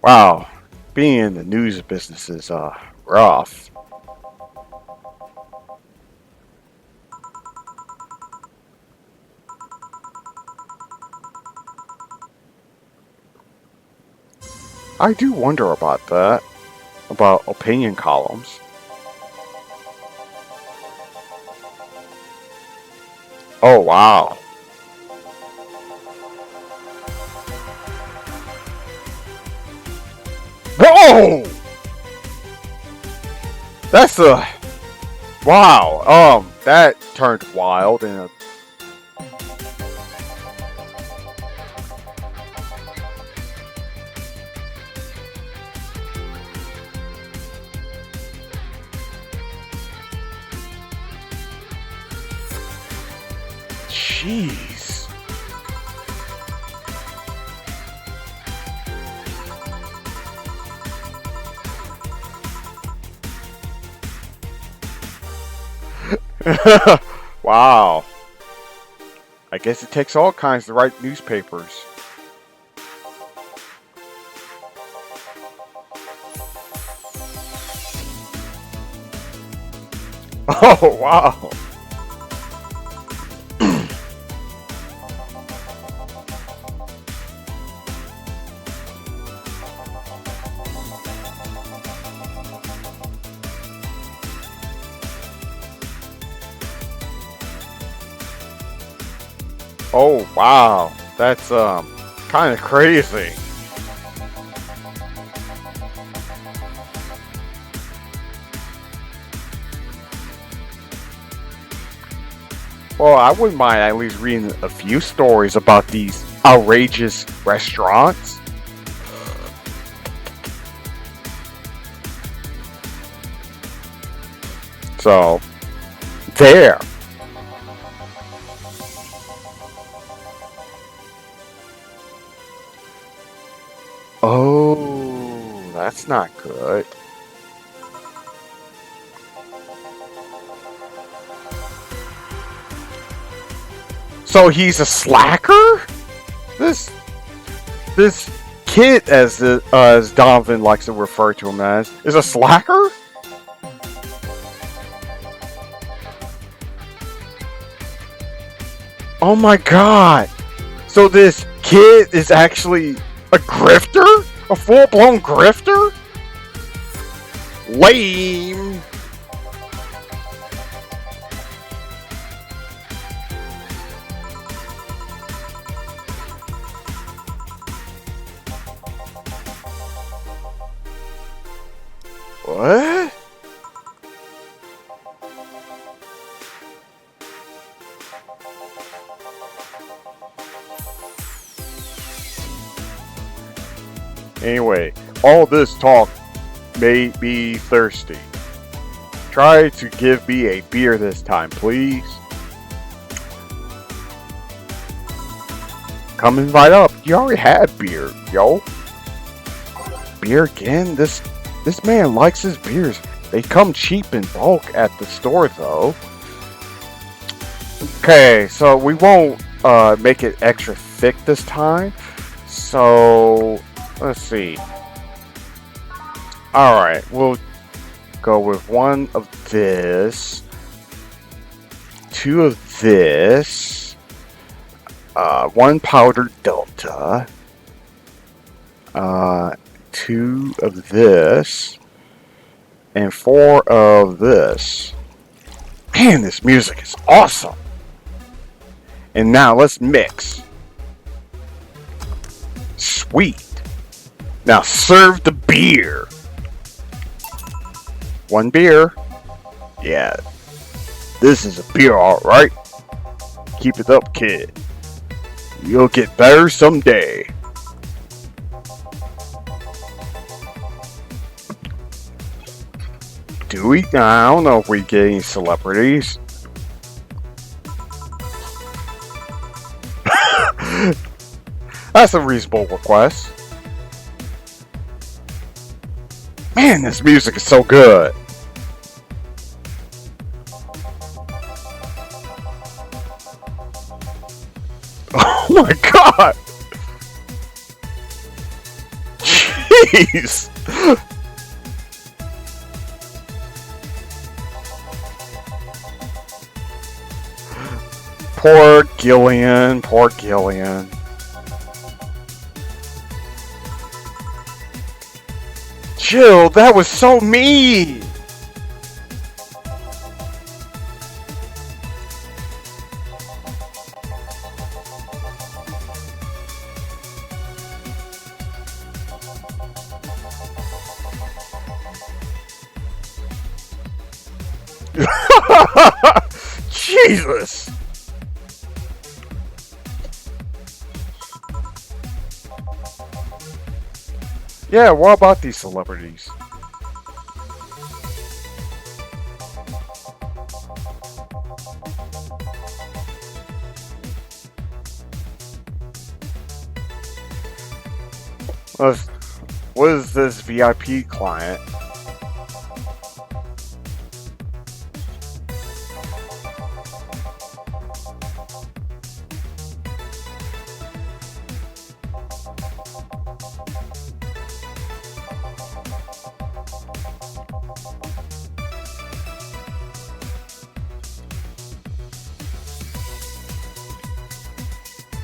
Wow, being in the news business is rough. I do wonder about that, about opinion columns. Oh wow. Whoa! That's a wow. That turned wild and jeez. Wow. I guess it takes all kinds to write newspapers. Oh, wow. Oh, wow. That's, kind of crazy. Well, I wouldn't mind at least reading a few stories about these outrageous restaurants. So, there. Oh, that's not good. So he's a slacker? This kid, as Donovan likes to refer to him as, is a slacker? Oh my god! So this kid is actually a grifter? A full-blown grifter? Lame! What? Anyway, all this talk made me thirsty. Try to give me a beer this time, please. Coming right up. You already had beer, yo. Beer again? This man likes his beers. They come cheap in bulk at the store, though. Okay, so we won't make it extra thick this time. So, let's see. Alright, we'll go with one of this, two of this, one powdered Delta, two of this, and four of this. Man, this music is awesome. And now let's mix. Sweet. Now serve the beer. One beer. Yeah, this is a beer, alright. Keep it up, kid. You'll get better someday. Do we? I don't know if we get any celebrities. That's a reasonable request. Man, this music is so good. Oh my god! Jeez! Poor Gillian, poor Gillian. Chill, that was so mean! Jesus! Yeah, what about these celebrities? What is this VIP client?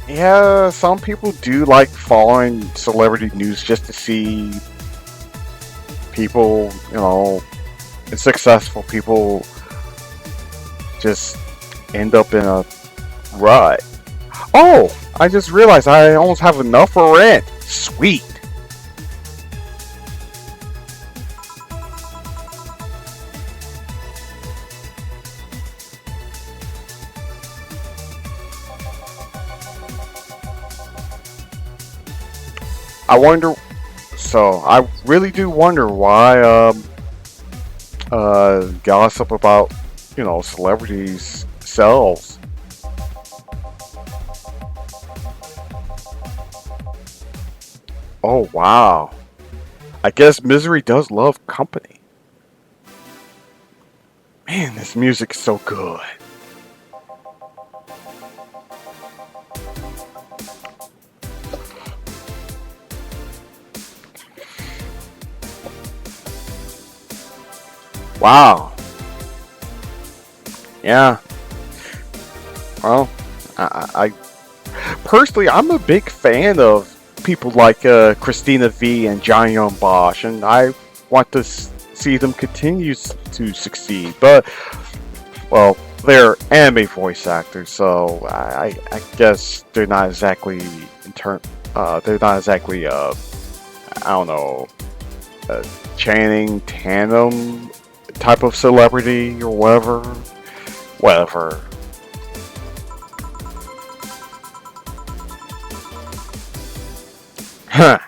Yeah, some people do like following celebrity news just to see people, successful people just end up in a rut. Oh, I just realized I almost have enough for rent. Sweet. I wonder, so I really do wonder why gossip about, celebrities sells. Oh wow. I guess misery does love company. Man, this music's so good. Wow. Yeah. Well, I personally, I'm a big fan of people like Christina V and Johnny Young Bosch, and I want to see them continue to succeed. But, well, they're anime voice actors, so I guess they're not exactly they're not exactly I don't know, Channing Tatum type of celebrity or whatever. Whatever. Huh.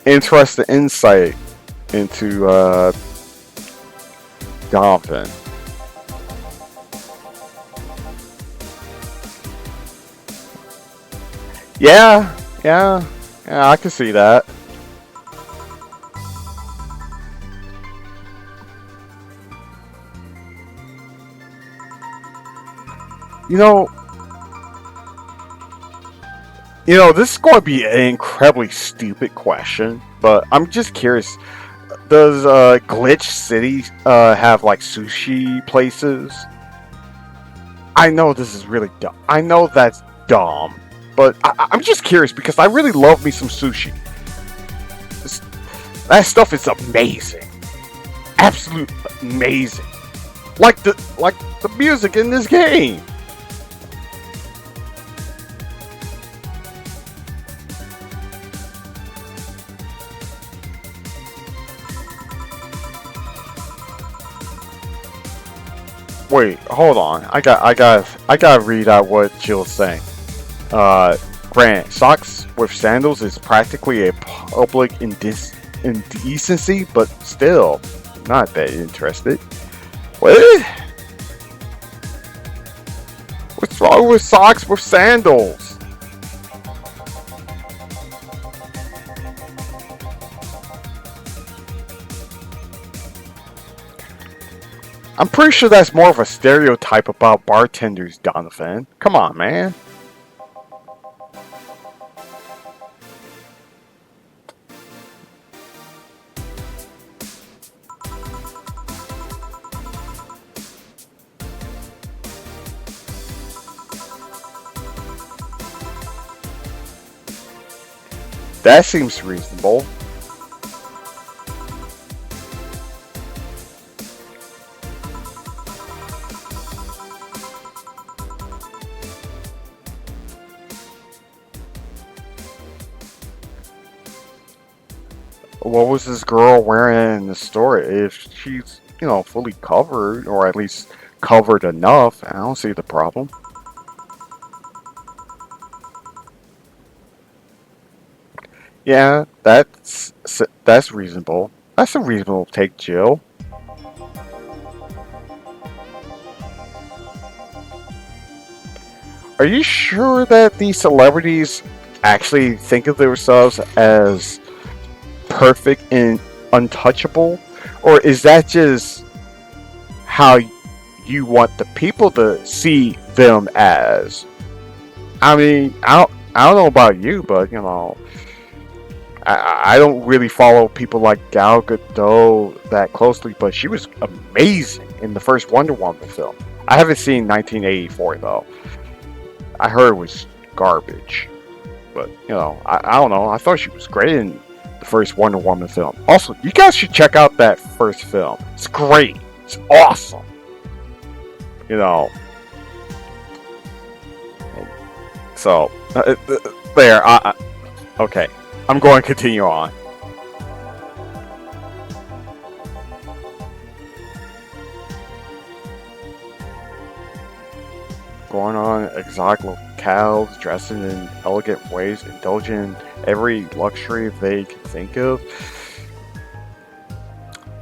Interesting insight into Dolphin. Yeah, I can see that. This is going to be an incredibly stupid question, but I'm just curious. Does Glitch City have like sushi places? I know this is really dumb. I know that's dumb, but I'm just curious because I really love me some sushi. That stuff is amazing, absolute amazing. Like the music in this game. Wait, hold on. I gotta read out what Jill's saying. Grant, socks with sandals is practically a public indecency, but still, not that interested. What? What's wrong with socks with sandals? I'm pretty sure that's more of a stereotype about bartenders, Donovan. Come on, man. That seems reasonable. What was this girl wearing in the store? If she's, fully covered, or at least covered enough, I don't see the problem. Yeah, that's reasonable. That's a reasonable take, Jill. Are you sure that these celebrities actually think of themselves as perfect and untouchable? Or is that just how you want the people to see them as? I mean, I don't know about you, but I don't really follow people like Gal Gadot that closely, but she was amazing in the first Wonder Woman film. I haven't seen 1984 though. I heard it was garbage, but I don't know. I thought she was great in the first Wonder Woman film. Also, you guys should check out that first film. It's great. It's awesome. So there. Okay. I'm going to continue on. Going on exotic locales, dressing in elegant ways, indulging in every luxury they can think of.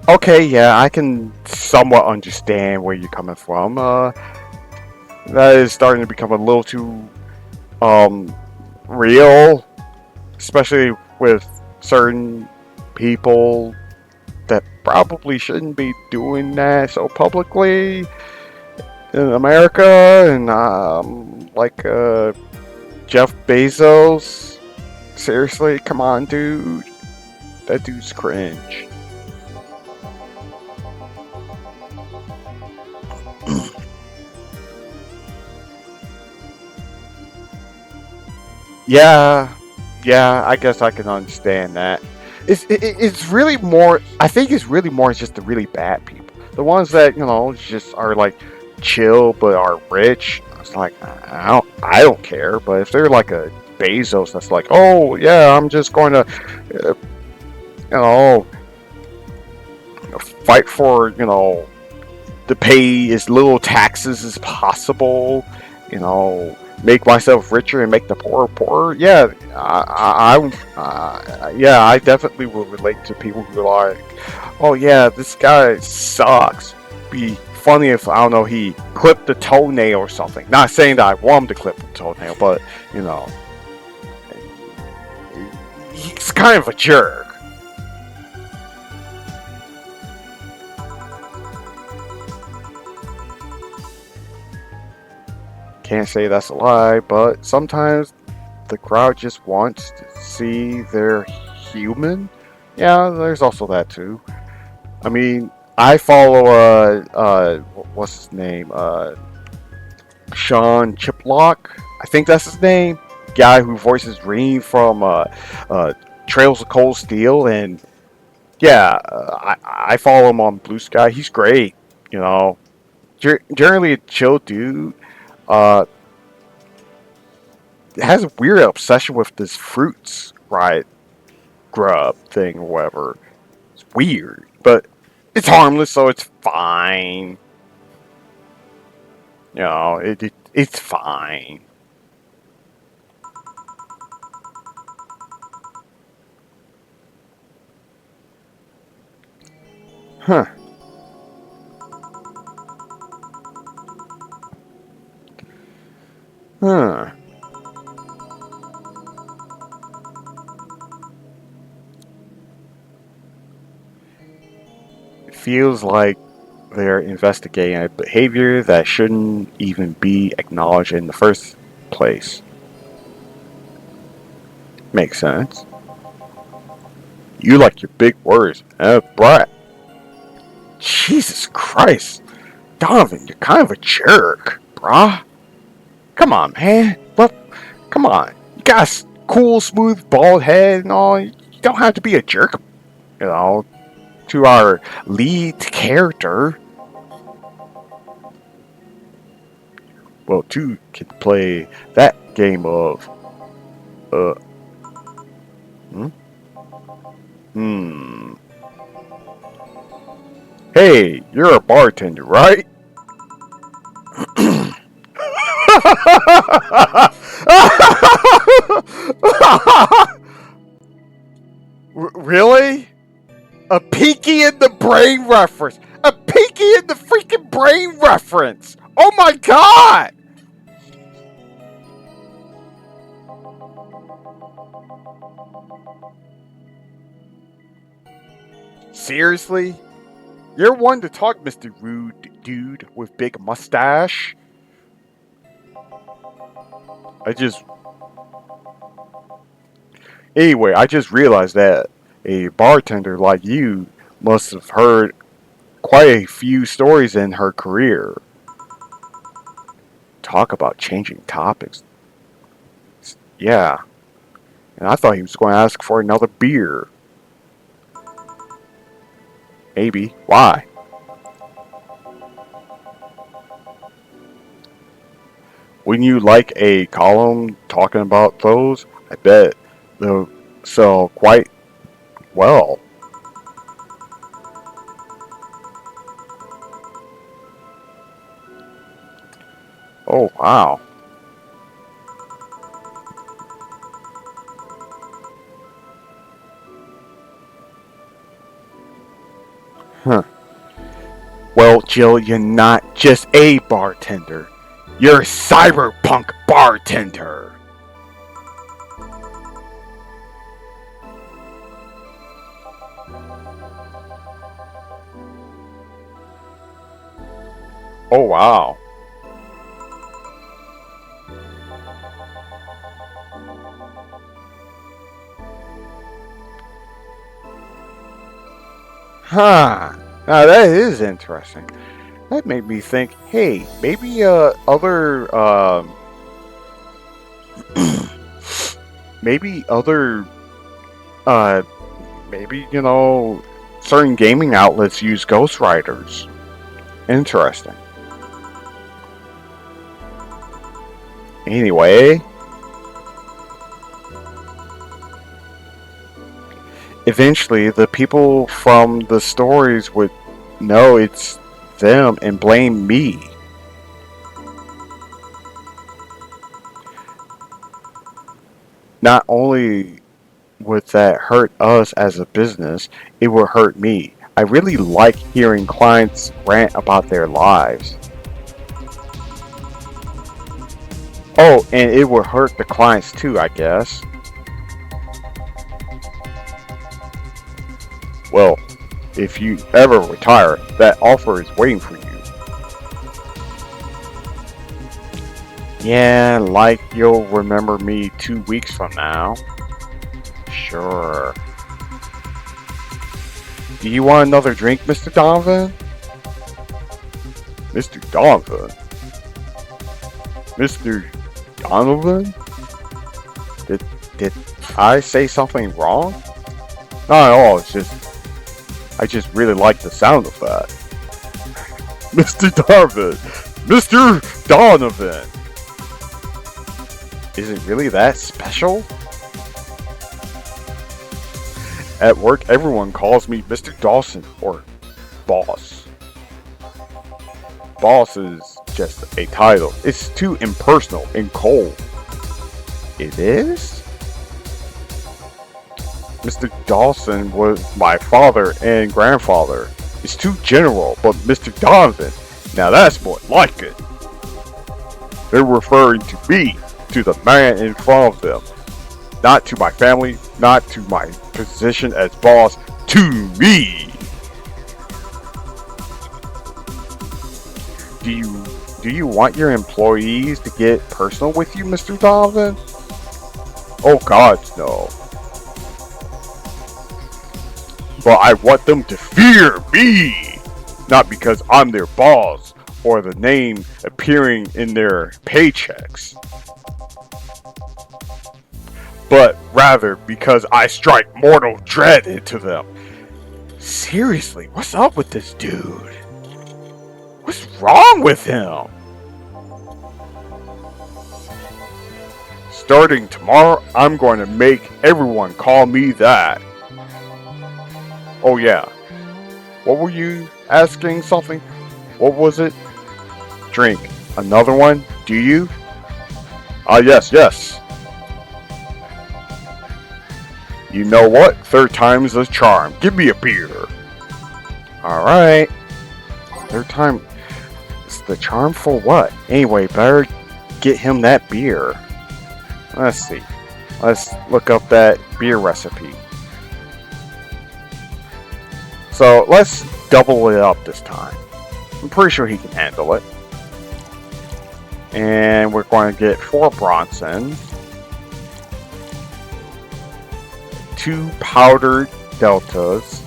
Okay, yeah, I can somewhat understand where you're coming from. That is starting to become a little too real, especially with certain people that probably shouldn't be doing that so publicly in America, and Jeff Bezos. Seriously, come on, dude. That dude's cringe. Yeah, I guess I can understand that. It's really more. I think it's really more just the really bad people, the ones that just are like chill but are rich. It's like I don't care. But if they're like a Bezos, that's like, oh yeah, I'm just going to, you know, fight for to pay as little taxes as possible. Make myself richer and make the poor poorer. Yeah, I definitely will relate to people who are like, oh yeah, this guy sucks. Be funny if, I don't know, he clipped the toenail or something. Not saying that I want him to clip the toenail, but he's kind of a jerk. Can't say that's a lie, but sometimes the crowd just wants to see they're human. Yeah, there's also that too. I mean, I follow what's his name? Sean Chiplock. I think that's his name. Guy who voices Green from Trails of Cold Steel, and yeah, I follow him on Blue Sky. He's great. Generally a chill dude. Has a weird obsession with this Fruits Riot grub thing or whatever. It's weird, but it's harmless, so it's fine. You know, it's fine. Huh. Huh. It feels like they're investigating a behavior that shouldn't even be acknowledged in the first place. Makes sense. You like your big words, brat. Jesus Christ. Donovan, you're kind of a jerk, brah. Come on, man. Look, come on. You got a cool, smooth, bald head and all. You don't have to be a jerk, you know, to our lead character. Well, two can play that game of, Hey, you're a bartender, right? Really? A Pinky in the Brain reference! A Pinky in the freaking Brain reference! Oh my god! Seriously? You're one to talk, Mr. Rude Dude with big mustache. Anyway, I just realized that a bartender like you must have heard quite a few stories in her career. Talk about changing topics. Yeah. And I thought he was going to ask for another beer. Maybe. Why? Wouldn't you like a column talking about those? I bet they'll sell quite well. Oh, wow. Huh. Well, Jill, you're not just a bartender. You're a cyberpunk bartender. Oh, wow. Huh. Now that is interesting. That made me think, hey, maybe other maybe other maybe, you know, certain gaming outlets use ghostwriters. Interesting. Anyway, eventually the people from the stories would know it's them and blame me. Not only would that hurt us as a business, it would hurt me. I really like hearing clients rant about their lives. Oh, and it would hurt the clients too, I guess. Well, if you ever retire, that offer is waiting for you. Yeah, like you'll remember me 2 weeks from now. Sure. Do you want another drink, Mr. Donovan? Mr. Donovan? Mr. Donovan? Did I say something wrong? Not at all, it's just I just really like the sound of that. Mr. Donovan! Mr. Donovan! Is it really that special? At work, everyone calls me Mr. Dawson, or Boss. Boss is just a title. It's too impersonal and cold. It is? Mr. Dawson was my father and grandfather. It's too general, but Mr. Donovan, now that's more like it. They're referring to me, to the man in front of them. Not to my family, not to my position as boss, to me. Do you want your employees to get personal with you, Mr. Donovan? Oh God, no. But I want them to fear me, not because I'm their boss or the name appearing in their paychecks, but rather because I strike mortal dread into them. Seriously, what's up with this dude? What's wrong with him? Starting tomorrow, I'm going to make everyone call me that. Oh yeah. What were you asking something? What was it? Drink. Another one? Do you? Yes. You know what? Third time's a charm. Give me a beer. Alright. Third time. It's the charm for what? Anyway, better get him that beer. Let's see. Let's look up that beer recipe. So let's double it up this time. I'm pretty sure he can handle it. And we're going to get 4 Bronson, 2 powdered deltas.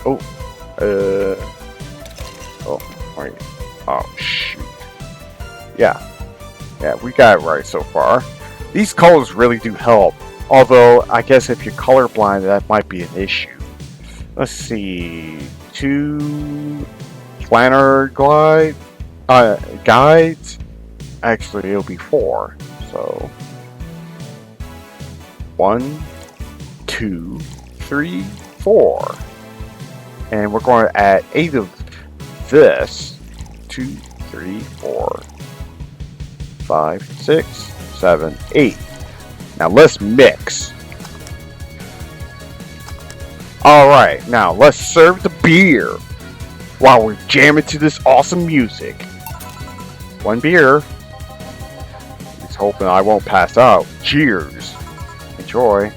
Oh, wait. Oh, shoot. Yeah, we got it right so far. These colors really do help. Although, I guess if you're colorblind, that might be an issue. Let's see. 2 planner guides. Actually, it'll be 4. So 1, 2, 3, 4. And we're going to add 8 of this. 2, 3, 4, 5, 6, 7, 8. Now let's mix. Alright, now let's serve the beer while we're jamming to this awesome music. 1 beer. He's hoping I won't pass out. Cheers. Enjoy.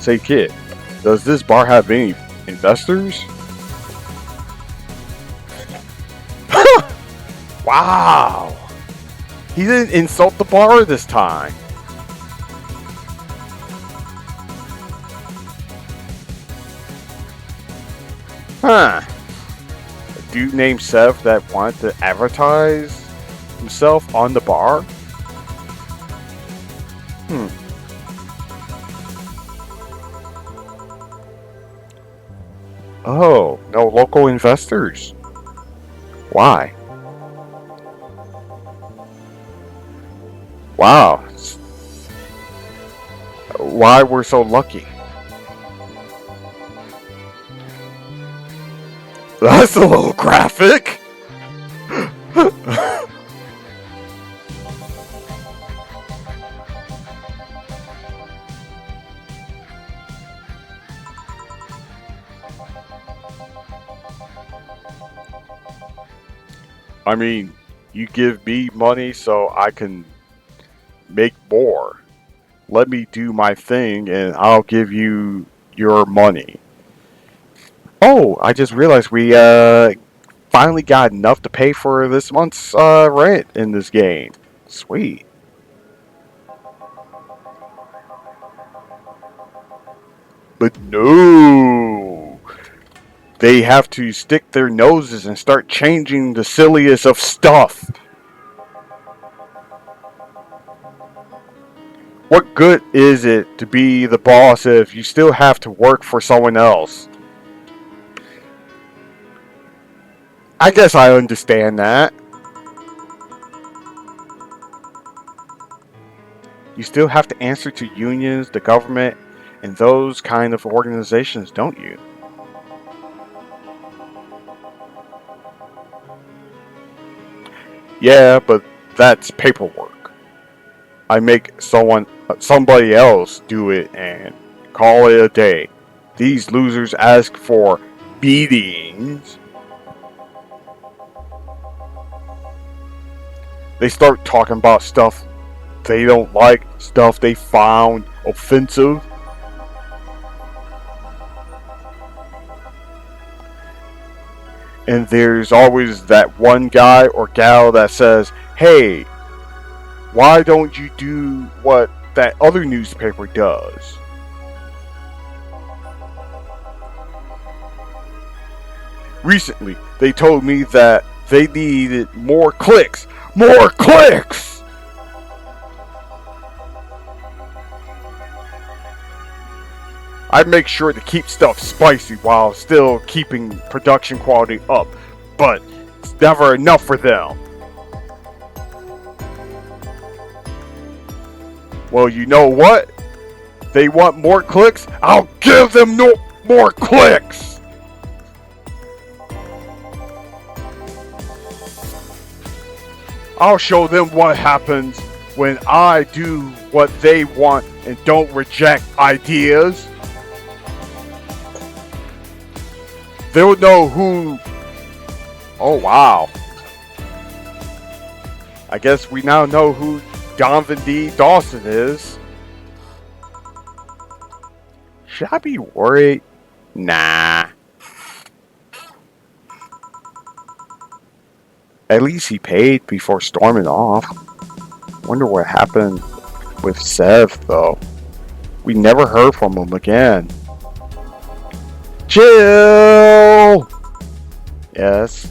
Say kid, does this bar have any investors? Wow! He didn't insult the bar this time. Huh. A dude named Sev that wanted to advertise himself on the bar? Oh, no local investors. Why? Wow. Why we're so lucky. That's a little graphic. I mean, you give me money so I can make more. Let me do my thing and I'll give you your money. Oh, I just realized we finally got enough to pay for this month's rent in this game. Sweet. But no! They have to stick their noses and start changing the silliest of stuff. What good is it to be the boss if you still have to work for someone else? I guess I understand that. You still have to answer to unions, the government, and those kind of organizations, don't you? Yeah, but that's paperwork. I make somebody else do it and call it a day. These losers ask for beatings. They start talking about stuff they don't like, stuff they found offensive. And there's always that one guy or gal that says, hey, why don't you do what that other newspaper does? Recently, they told me that they needed more clicks. More clicks! I make sure to keep stuff spicy while still keeping production quality up, but it's never enough for them. Well, you know what? They want more clicks? I'll give them no more clicks! I'll show them what happens when I do what they want and don't reject ideas. They'll know who... Oh, wow. I guess we now know who Donovan D. Dawson is. Should I be worried? Nah. At least he paid before storming off. Wonder what happened with Sev, though. We never heard from him again. Chill! Yes.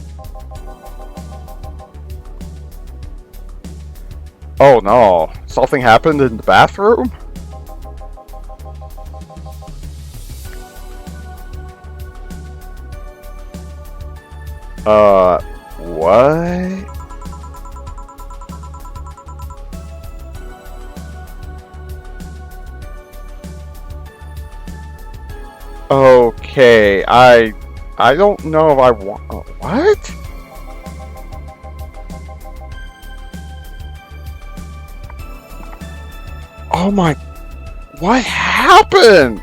Oh no. Something happened in the bathroom? What? Okay, I don't know if I want... What? Oh my... What happened?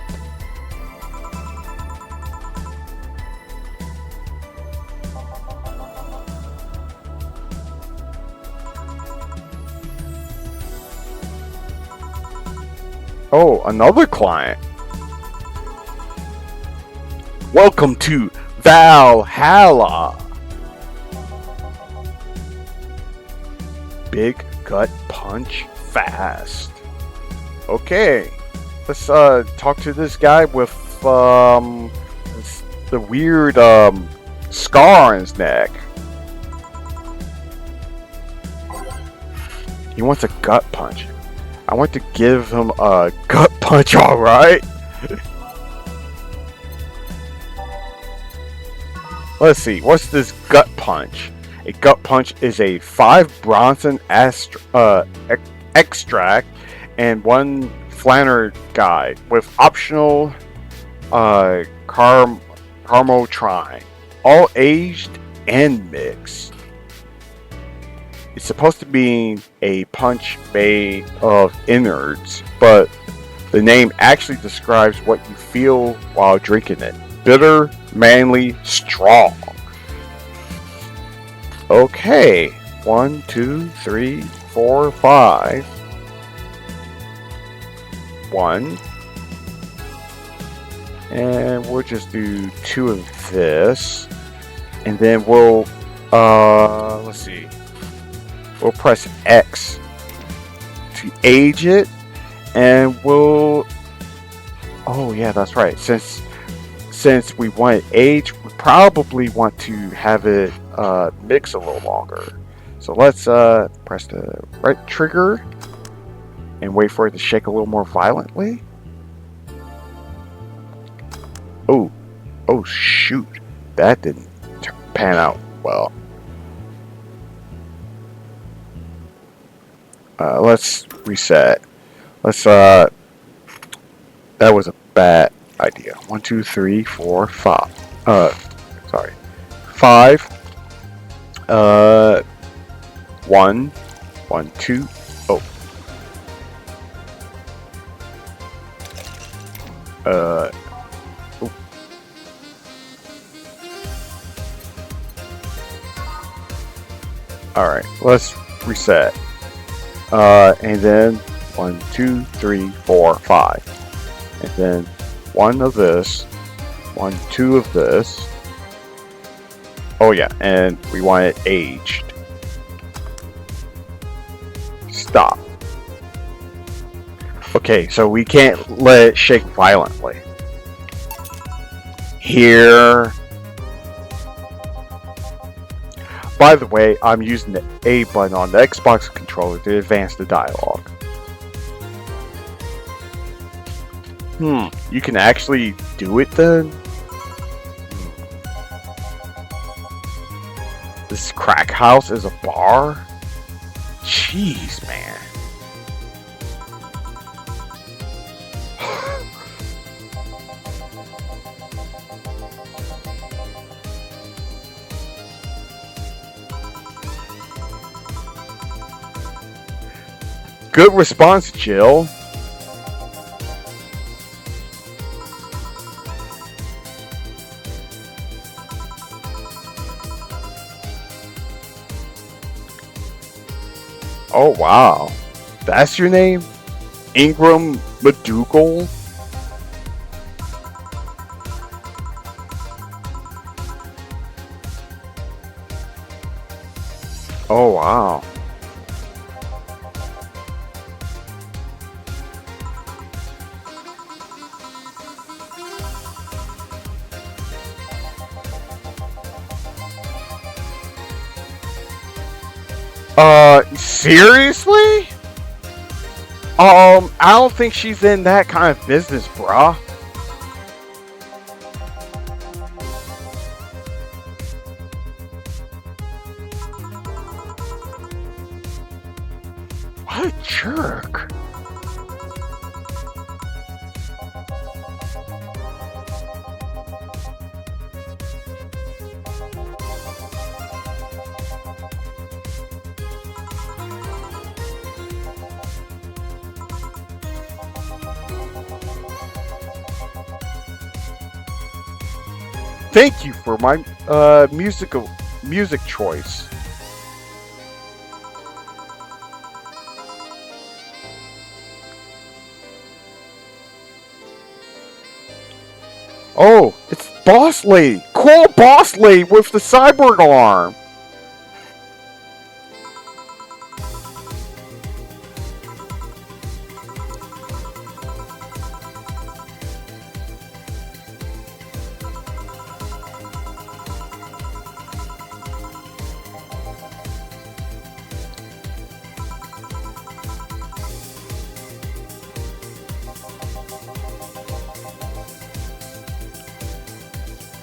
Oh, another client. Welcome to Vallhalla. Big gut punch fast. Okay, let's talk to this guy with the weird scar on his neck. He wants a gut punch. I want to give him a gut punch, alright? Let's see, what's this gut punch? A gut punch is a 5 Bronson extract and 1 Flanner guide with optional Carmotrine, all aged and mixed. It's supposed to be a punch made of innards, but the name actually describes what you feel while drinking it. Bitter, manly, strong. Okay, 1, 2, 3, 4, 5. 1. And we'll just do 2 of this. And then we'll, let's see. We'll press X to age it, and we'll... Oh yeah, that's right. Since we want it aged, we probably want to have it mix a little longer. So let's press the right trigger and wait for it to shake a little more violently. Oh shoot, that didn't pan out well. Let's reset. Let's that was a bad idea. 1, 2, 3, 4, 5. Sorry. 5. 1, 1, 2. Oh. Oh. Alright, let's reset. And then 1, 2, 3, 4, 5. And then 1 of this. 1, 2 of this. Oh yeah, and we want it aged. Stop. Okay, so we can't let it shake violently. Here. By the way, I'm using the A button on the Xbox controller to advance the dialogue. You can actually do it then? This crack house is a bar? Jeez, man. Good response, Jill. Oh wow, that's your name? Ingram McDougal? Oh wow. Seriously? I don't think she's in that kind of business, bruh. What a jerk. Thank you for my music choice. Oh, it's Boss Lady. Cool Boss Lady with the cyborg arm.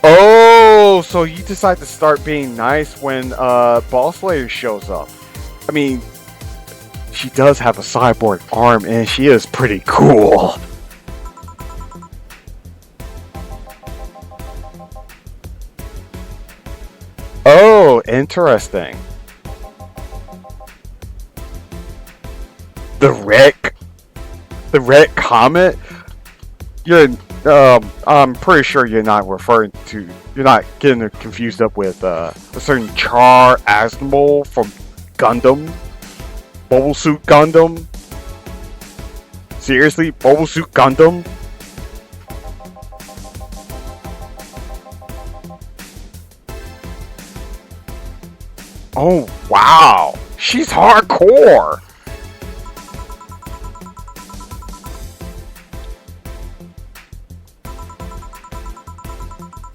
Oh, so you decide to start being nice when Boss Lady shows up. I mean, she does have a cyborg arm and she is pretty cool. Oh, interesting. The wreck comet? I'm pretty sure you're not getting confused up with a certain Char Aznable from Gundam. Mobile Suit Gundam? Seriously? Mobile Suit Gundam? Oh, wow. She's hardcore.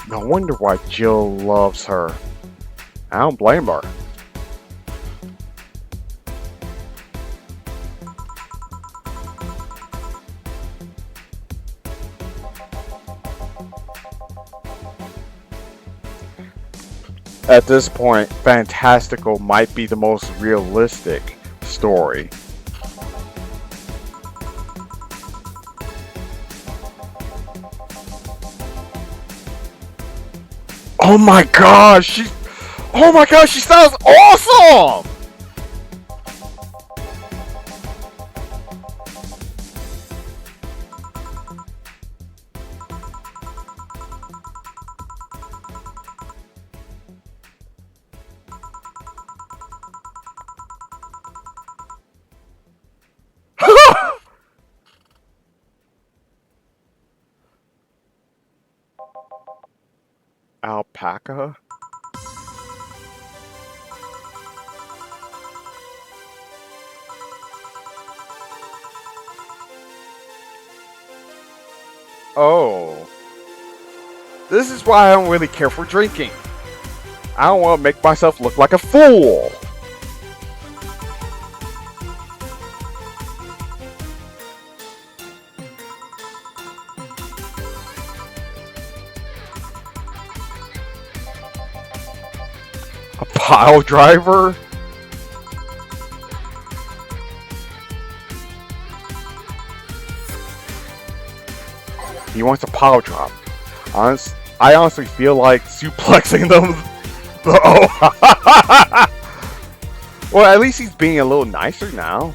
No wonder why Jill loves her. I don't blame her. At this point, Fantastical might be the most realistic story. Oh my gosh, she sounds awesome! Alpaca? Oh. This is why I don't really care for drinking. I don't want to make myself look like a fool. A pile driver? He wants a pile drop. I honestly feel like suplexing them. Oh. Well, at least he's being a little nicer now.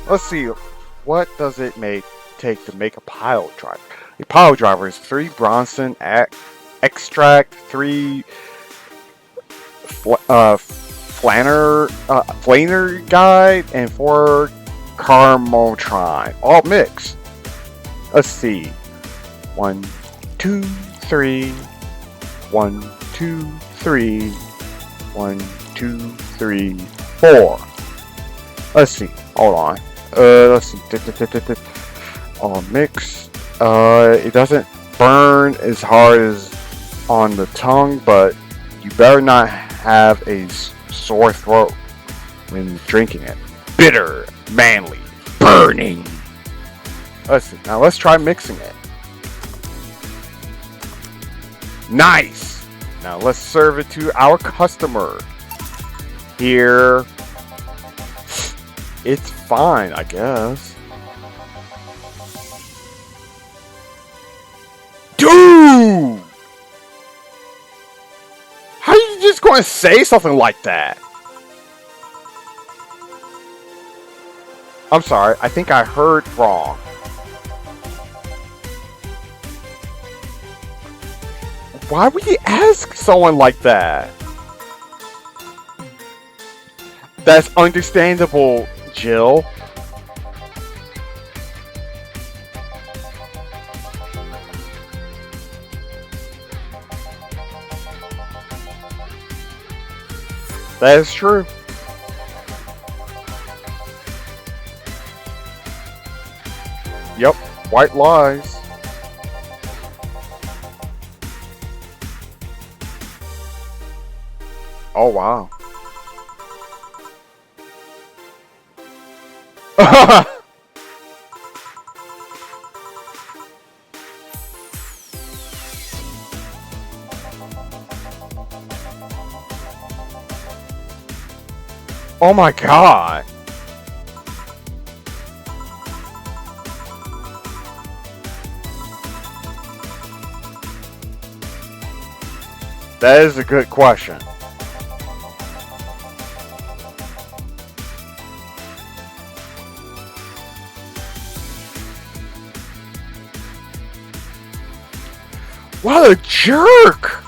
Let's see. What does it take to make a pile driver? A pile driver is 3 Bronson extract, 3 flaner guide, and 4 Carmotron. All mixed. Let's see. 1, 2, 3. 1, 2, 3. 1, 2, 3, 4. Let's see. Hold on. Let's see. All mix. It doesn't burn as hard as on the tongue, but you better not have a sore throat when drinking it. Bitter, manly, burning. Let's see. Now let's try mixing it. Nice! Now let's serve it to our customer. Here. It's fine, I guess. Dude! How are you just going to say something like that? I'm sorry, I think I heard wrong. Why would you ask someone like that? That's understandable, Jill. That is true. Yep, white lies. Oh, wow. Oh my god. That is a good question. What a jerk!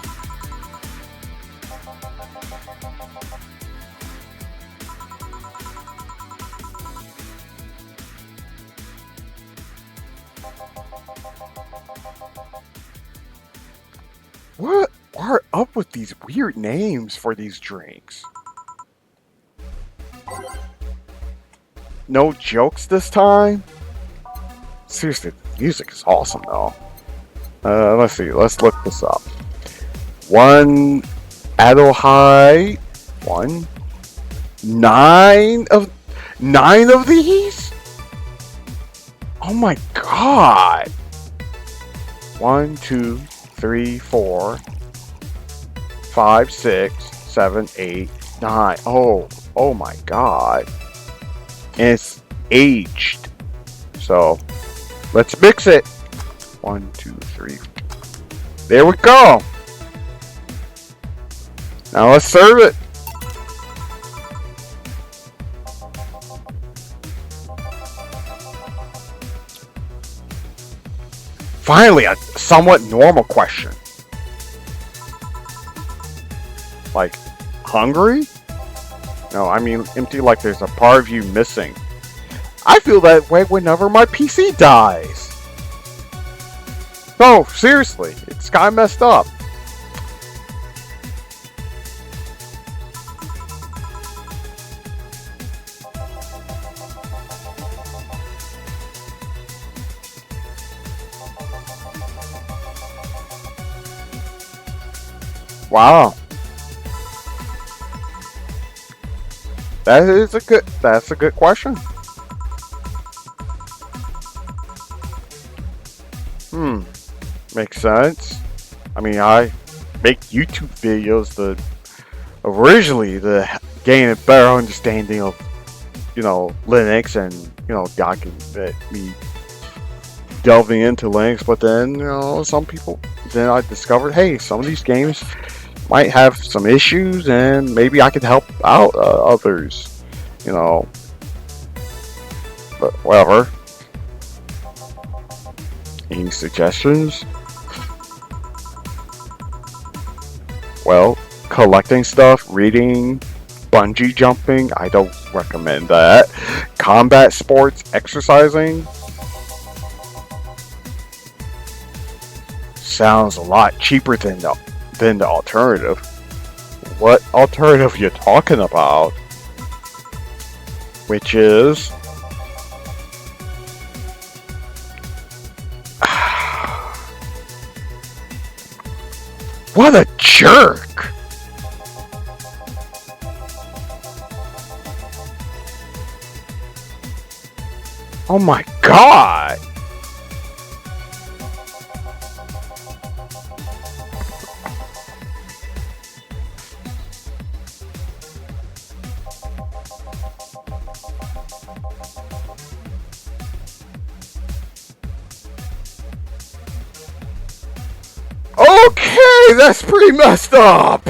What are up with these weird names for these drinks? No jokes this time? Seriously, the music is awesome though. Let's see. Let's look this up. 1 Adelhide. 1. 9 of these? Oh my god. 1, 2, 3, 4, 5, 6, 7, 8, 9. Oh my god. And it's aged. So let's mix it. 1, 2, 3. There we go. Now let's serve it. Finally, a somewhat normal question. Like, hungry? No, I mean empty, like there's a part of you missing. I feel that way whenever my PC dies. No, seriously, it's kind of messed up. Wow. That's a good question. Makes sense. I mean, I make YouTube videos originally to gain a better understanding of, Linux, and, document me delving into Linux, but then, then I discovered, hey, some of these games might have some issues, and maybe I could help out others, but whatever. Any suggestions? Well, collecting stuff, reading, bungee jumping, I don't recommend that. Combat sports, exercising. Sounds a lot cheaper than the alternative. What alternative you talking about? Which is what a jerk! Oh my god! Okay, that's pretty messed up.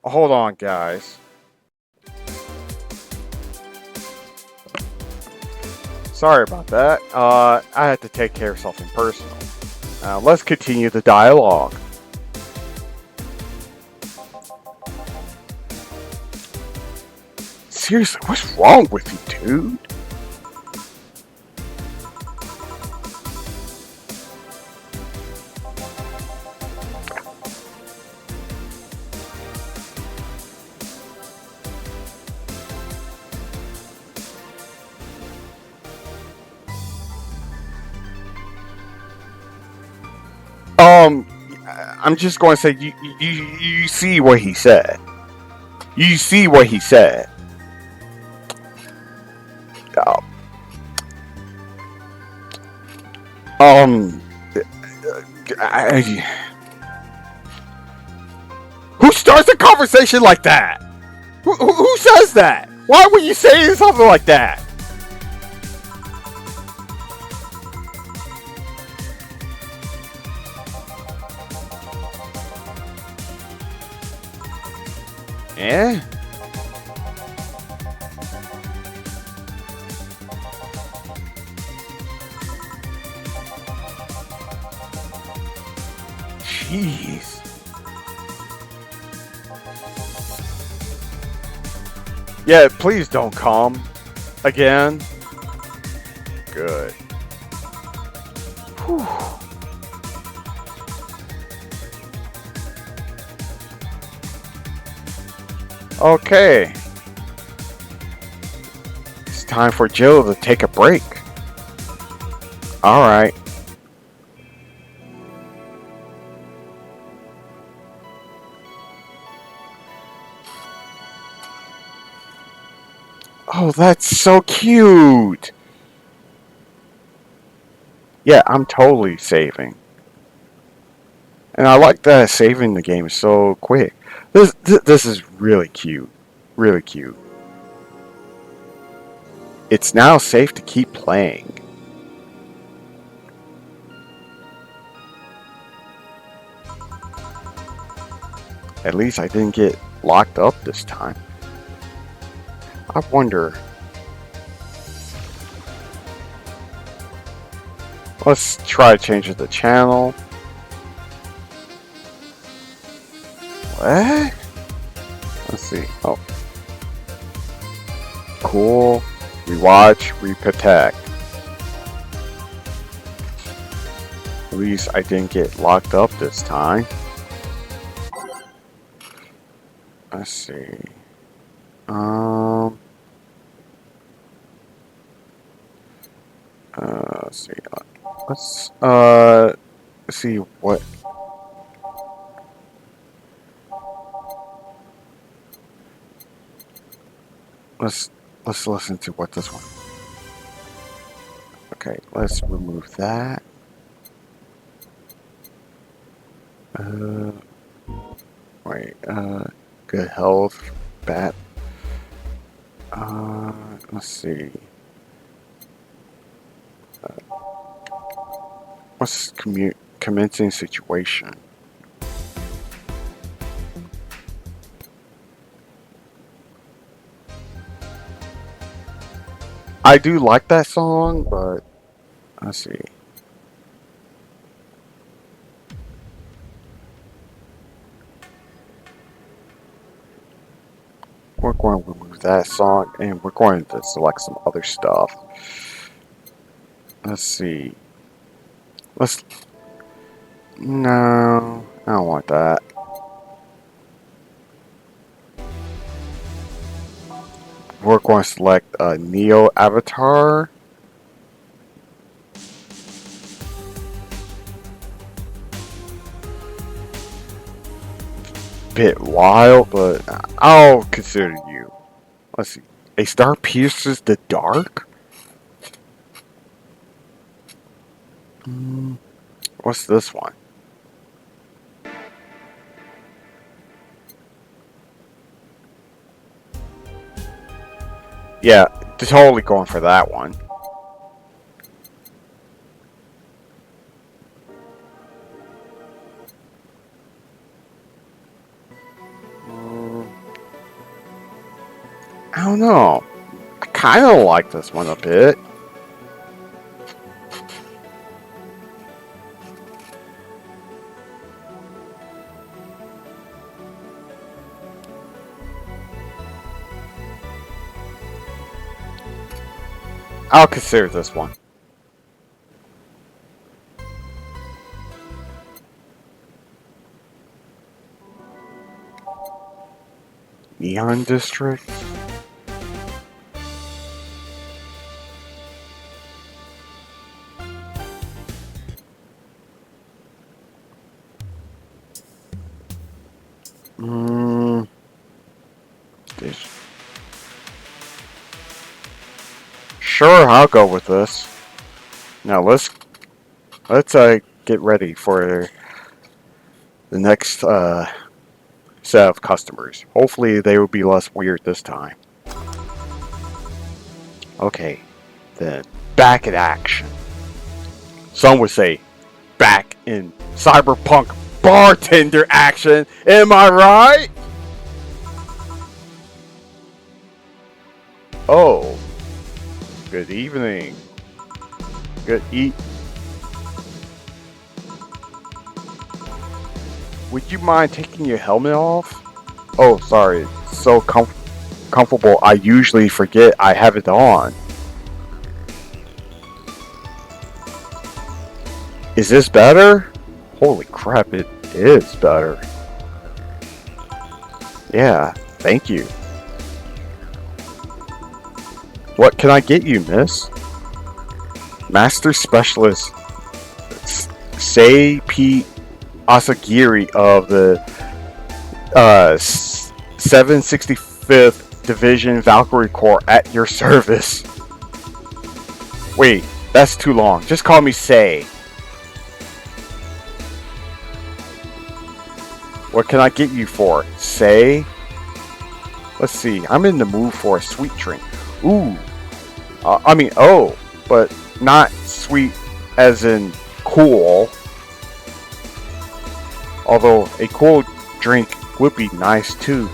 Hold on, guys. Sorry about that. I had to take care of something personal. Now, let's continue the dialogue. Seriously, what's wrong with you, dude? I'm just going to say, you see what he said. You see what he said. Who starts a conversation like that? Who says that? Why would you say something like that? Eh? Jeez. Yeah, please don't come again. Good. Whew. Okay. It's time for Jill to take a break. Alright. Oh, that's so cute. Yeah, I'm totally saving. And I like that saving the game is so quick. This is really cute. Really cute. It's now safe to keep playing. At least I didn't get locked up this time. I wonder. Let's try changing the channel. What? Let's see. Oh. Cool. We watch, we protect. At least I didn't get locked up this time. Let's see. Let's see. Let's see what. Let's listen to what this one. Okay, let's remove that. Wait, good health, bat. Let's see. What's commencing situation? I do like that song, but let's see. We're going to remove that song and we're going to select some other stuff. Let's see. No, I don't want that. We're going to select a Neo avatar. Bit wild, but I'll consider you. Let's see. A star pierces the dark? What's this one? Yeah, totally going for that one. I don't know. I kind of like this one a bit. I'll consider this one. Neon District? Sure, I'll go with this. Now let's get ready for the next set of customers. Hopefully they will be less weird this time. Okay, then back in action. Some would say back in Cyberpunk bartender action. Am I right? Oh. Good evening. Good eat. Would you mind taking your helmet off? Oh, sorry. It's so comfortable. I usually forget I have it on. Is this better? Holy crap, it is better. Yeah, thank you. What can I get you, miss? Master Specialist Sei Asagiri of the 765th Division Valkyrie Corps at your service. Wait, that's too long. Just call me Sei. What can I get you for? Sei? Let's see. I'm in the mood for a sweet drink. Ooh. But not sweet as in cool. Although a cool drink would be nice too.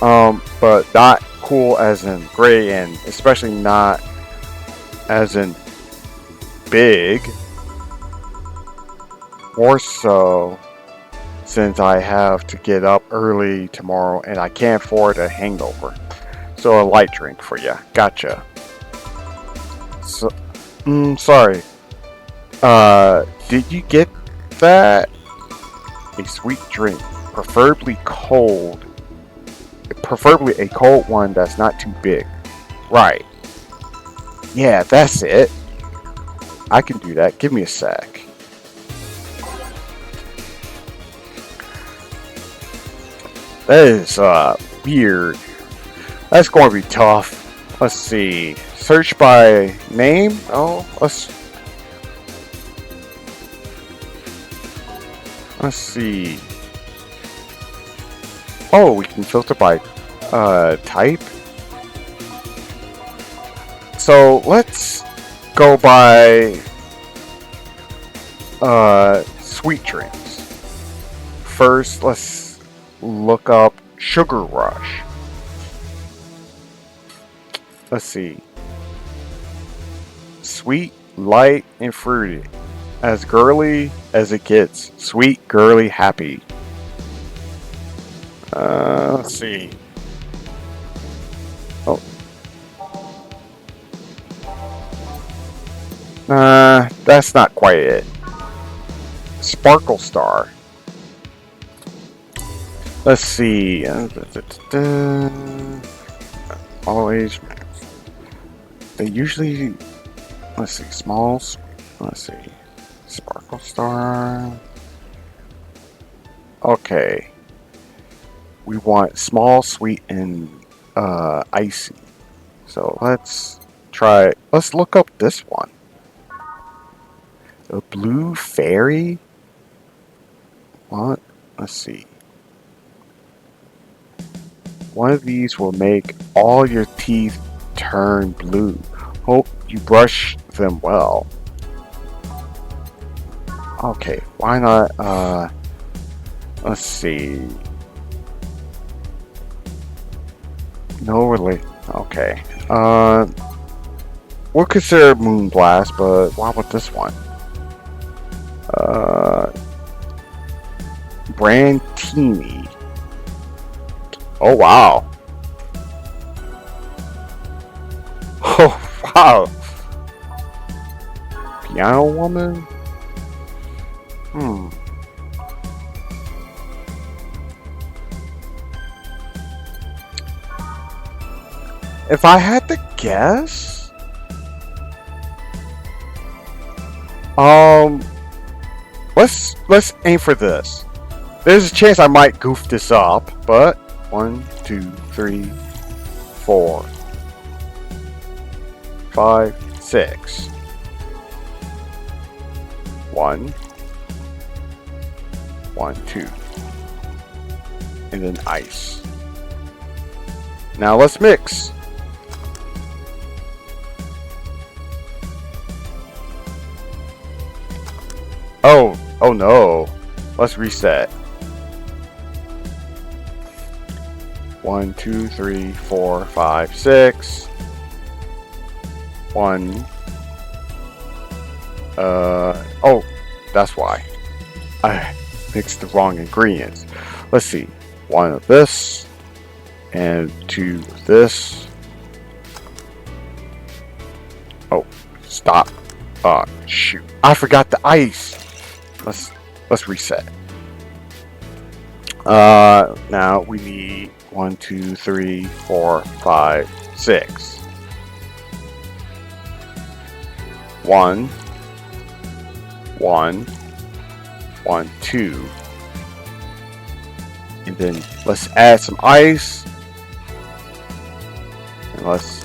But not cool as in great, and especially not as in big. More so since I have to get up early tomorrow and I can't afford a hangover. So a light drink for you. Gotcha. So, sorry. Did you get that? A sweet drink, preferably cold. Preferably a cold one that's not too big. Right. Yeah, that's it. I can do that. Give me a sec. That is weird. That's going to be tough. Let's see. Search by name. Oh, let's see. Oh, we can filter by type. So let's go by sweet drinks. First, let's look up Sugar Rush. Let's see. Sweet, light, and fruity. As girly as it gets. Sweet, girly, happy. Let's see. Oh. That's not quite it. Sparkle Star. Let's see. Always. They usually. Let's see. Smalls. Let's see. Sparkle Star. Okay. We want small, sweet, and icy. So let's try. Let's look up this one. A blue fairy. What? Let's see. One of these will make all your teeth turn blue. Hope you brush them well. Okay, why not, let's see. No, really. Okay. We'll consider Moonblast, but why about this one? Brantini. Oh, wow. Oh, wow. Piano Woman? If I had to guess, let's aim for this. There's a chance I might goof this up, but 1, 2, 3, 4, 5, 6. 1, 1, 2, and then ice. Now let's mix. Oh no. Let's reset. 1, 2, 3, 4, 5, 6. 1. Oh, that's why. I mixed the wrong ingredients. Let's see. 1 of this. And 2 of this. Oh, stop. Shoot. I forgot the ice. Let's reset. Now we need 1, 2, 3, 4, 5, 6. 1, 1, 1, 2. And then let's add some ice. And let's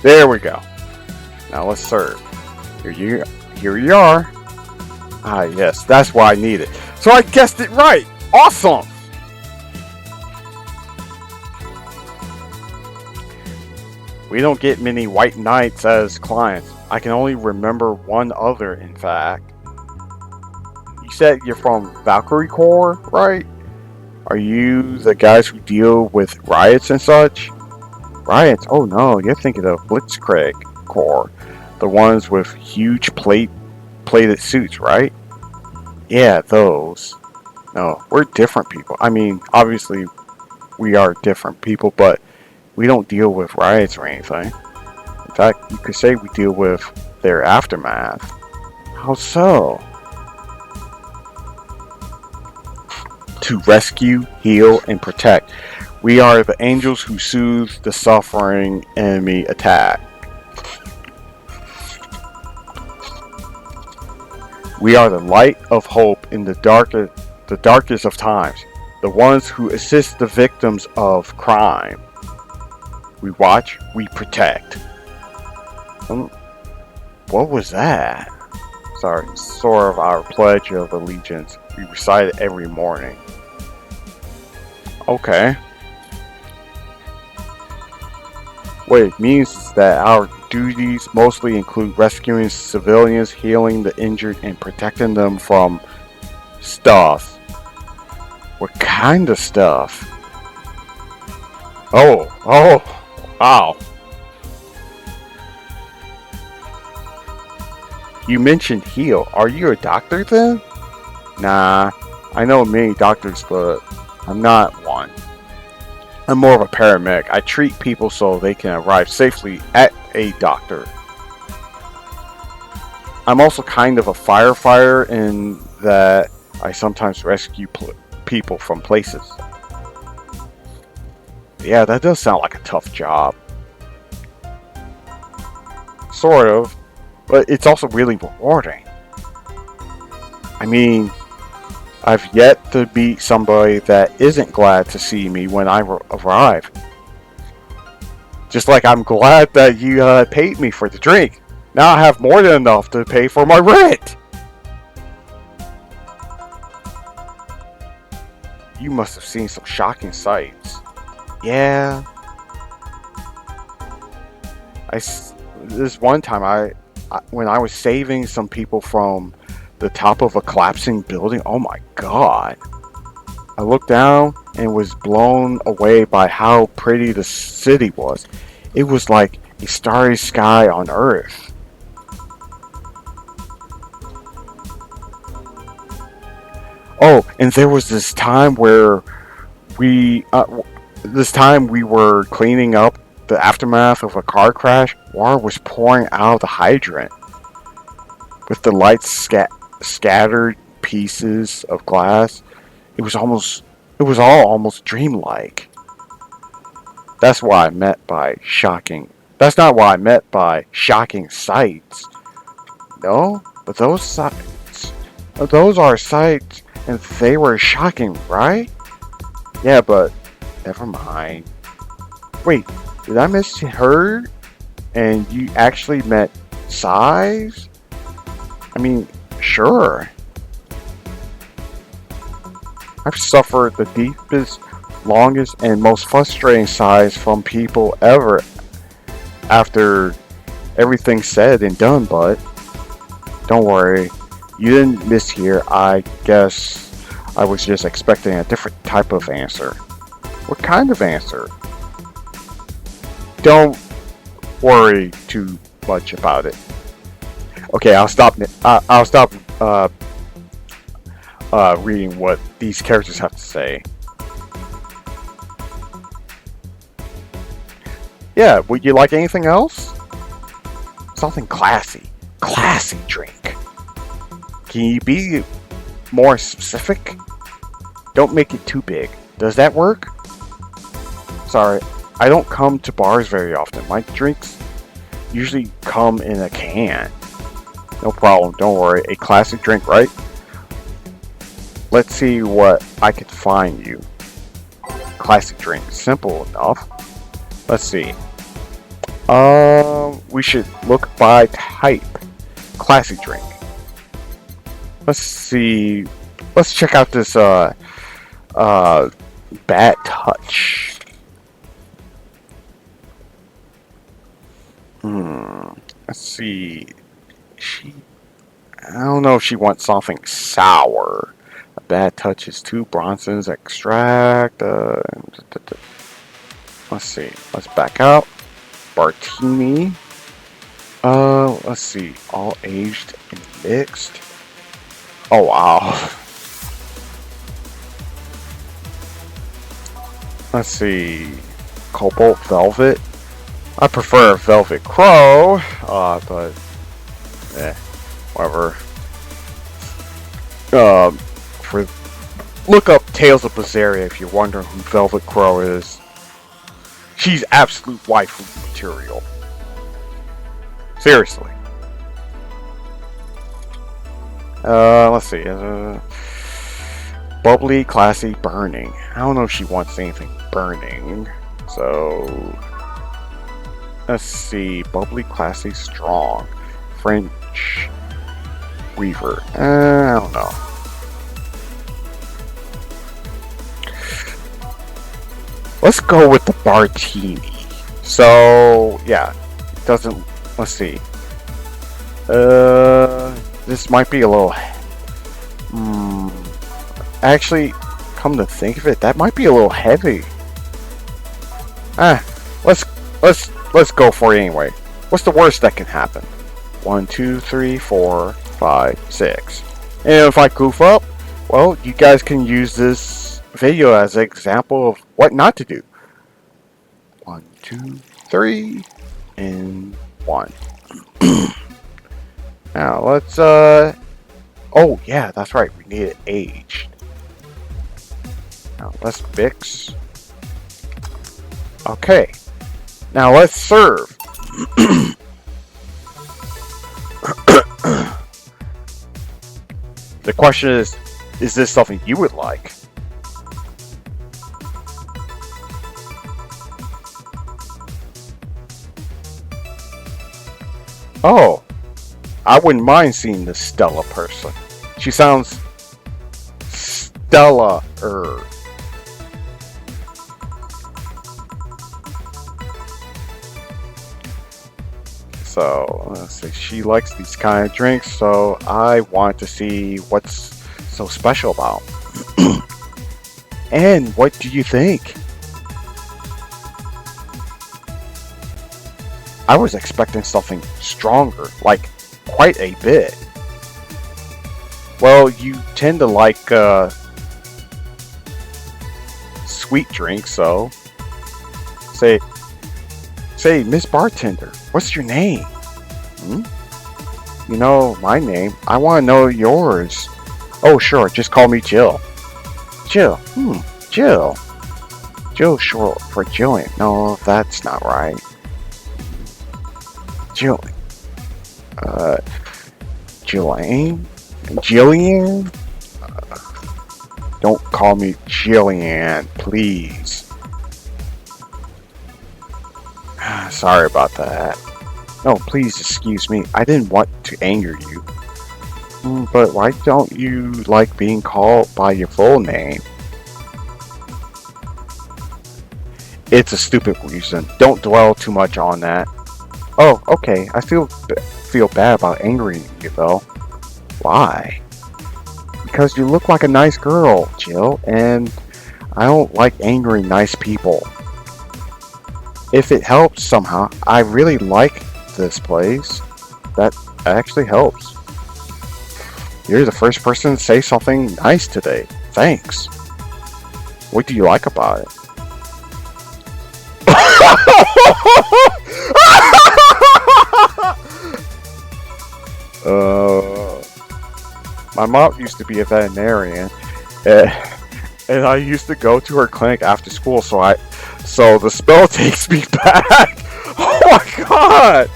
there we go. Now let's serve. Here you are. Ah, yes, that's what I needed. So I guessed it right. Awesome. We don't get many white knights as clients. I can only remember one other, in fact. You said you're from Valkyrie Corps, right? Are you the guys who deal with riots and such? Riots? Oh no, you're thinking of Blitzkrieg Corps. The ones with huge plated suits, right? Yeah, those. No, we're different people. I mean, obviously, we are different people, but we don't deal with riots or anything. fact, you could say we deal with their aftermath. How so? To rescue, heal, and protect. We are the angels who soothe the suffering enemy attack. We are the light of hope in the darkest of times. The ones who assist the victims of crime. We watch, we protect. What was that? Sorry, sort of our Pledge of Allegiance. We recite it every morning. Okay. What it means is that our duties mostly include rescuing civilians, healing the injured, and protecting them from stuff. What kind of stuff? Oh, wow. You mentioned heal. Are you a doctor then? Nah, I know many doctors, but I'm not one. I'm more of a paramedic. I treat people so they can arrive safely at a doctor. I'm also kind of a firefighter in that I sometimes rescue people from places. Yeah, that does sound like a tough job. Sort of, but it's also really rewarding. I mean, I've yet to meet somebody that isn't glad to see me when I arrive. Just like I'm glad that you paid me for the drink. Now I have more than enough to pay for my rent. You must have seen some shocking sights. Yeah. This one time when I was saving some people from the top of a collapsing building, oh my god. I looked down and was blown away by how pretty the city was. It was like a starry sky on Earth. Oh, and there was this time where we were cleaning up the aftermath of a car crash. Water was pouring out of the hydrant. With the lights scattered pieces of glass, it was all almost dreamlike. That's not what I meant by shocking sights. No, but those are sights, and they were shocking, right? Yeah, but never mind. Wait, did I misheard? And you actually meant size? I mean, sure. I've suffered the deepest, longest, and most frustrating sighs from people ever after everything's said and done, but don't worry. You didn't mishear. I guess I was just expecting a different type of answer. What kind of answer? Don't worry too much about it. Okay, I'll stop reading what these characters have to say. Yeah, would you like anything else? Something classy. Classy drink. Can you be more specific? Don't make it too big. Does that work? Sorry, I don't come to bars very often. My drinks usually come in a can. No problem, don't worry. A classic drink, right? Let's see what I can find you. Classic drink. Simple enough. Let's see. We should look by type. Classic drink. Let's see. Let's check out this Bad Touch. Let's see. I don't know if she wants something sour. A Bad Touch is 2 Bronson's extract. Let's see. Let's back out. Bartini. Let's see. All aged and mixed. Oh wow. Let's see. Cobalt Velvet. I prefer Velvet Crow, but whatever. For look up Tales of Berseria if you're wondering who Velvet Crow is. She's absolute waifu material. Seriously. Let's see. Bubbly, classy, burning. I don't know if she wants anything burning. So, let's see. Bubbly, classy, strong. French Weaver. I don't know. Let's go with the Bartini. So, yeah. It doesn't... Let's see. This might be a little... Actually, come to think of it, that might be a little heavy. Let's go for it anyway. What's the worst that can happen? 1, 2, 3, 4, 5, 6. And if I goof up, well, you guys can use this video as an example of what not to do. 1, 2, 3, and 1. Now let's oh yeah, that's right, we need it aged. Now let's mix. Okay. Now let's serve. The question is this something you would like? Oh, I wouldn't mind seeing this Stella person. She sounds Stella-er. So, let's see, she likes these kind of drinks, so I want to see what's so special about them. And what do you think? I was expecting something stronger, like quite a bit. Well, you tend to like sweet drinks, so say, Miss Bartender, what's your name? You know my name. I want to know yours. Oh, sure, just call me Jill. Jill. Jill. Jill short for Jillian. No, that's not right. Jillian. Jillian? Don't call me Jillian, please. Sorry about that. No, please excuse me. I didn't want to anger you. But why don't you like being called by your full name? It's a stupid reason. Don't dwell too much on that. Oh, okay. I feel bad about angering you, though. Why? Because you look like a nice girl, Jill, and I don't like angering nice people. If it helps somehow, I really like this place. That actually helps. You're the first person to say something nice today. Thanks. What do you like about it? My mom used to be a veterinarian, and I used to go to her clinic after school, so the spell takes me back. Oh my god!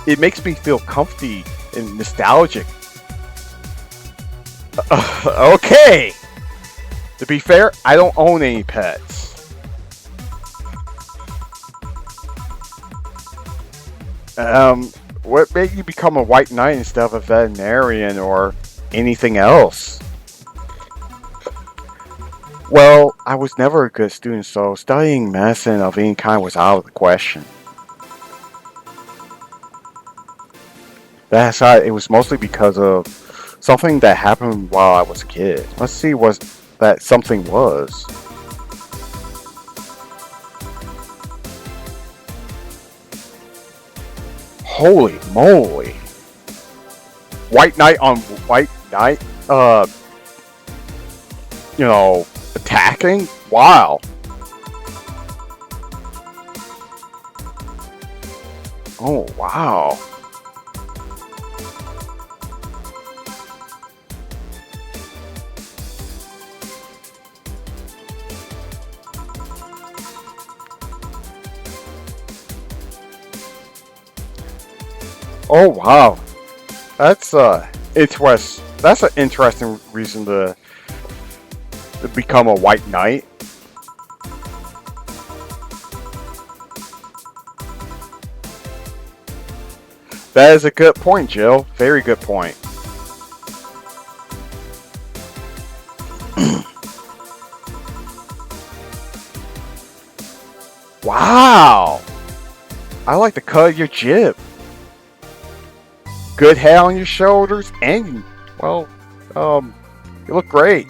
It makes me feel comfy and nostalgic. Okay! To be fair, I don't own any pets. What made you become a white knight instead of a veterinarian or anything else? Well, I was never a good student, so studying medicine of any kind was out of the question. That's how it was mostly because of something that happened while I was a kid. Let's see what that something was. Holy moly! White knight on white knight, attacking? Wow. Oh, wow. Oh, wow. That's That's an interesting reason to become a white knight. That is a good point, Jill. Very good point. Wow! I like the cut of your jib. Good head on your shoulders, and, well, you look great.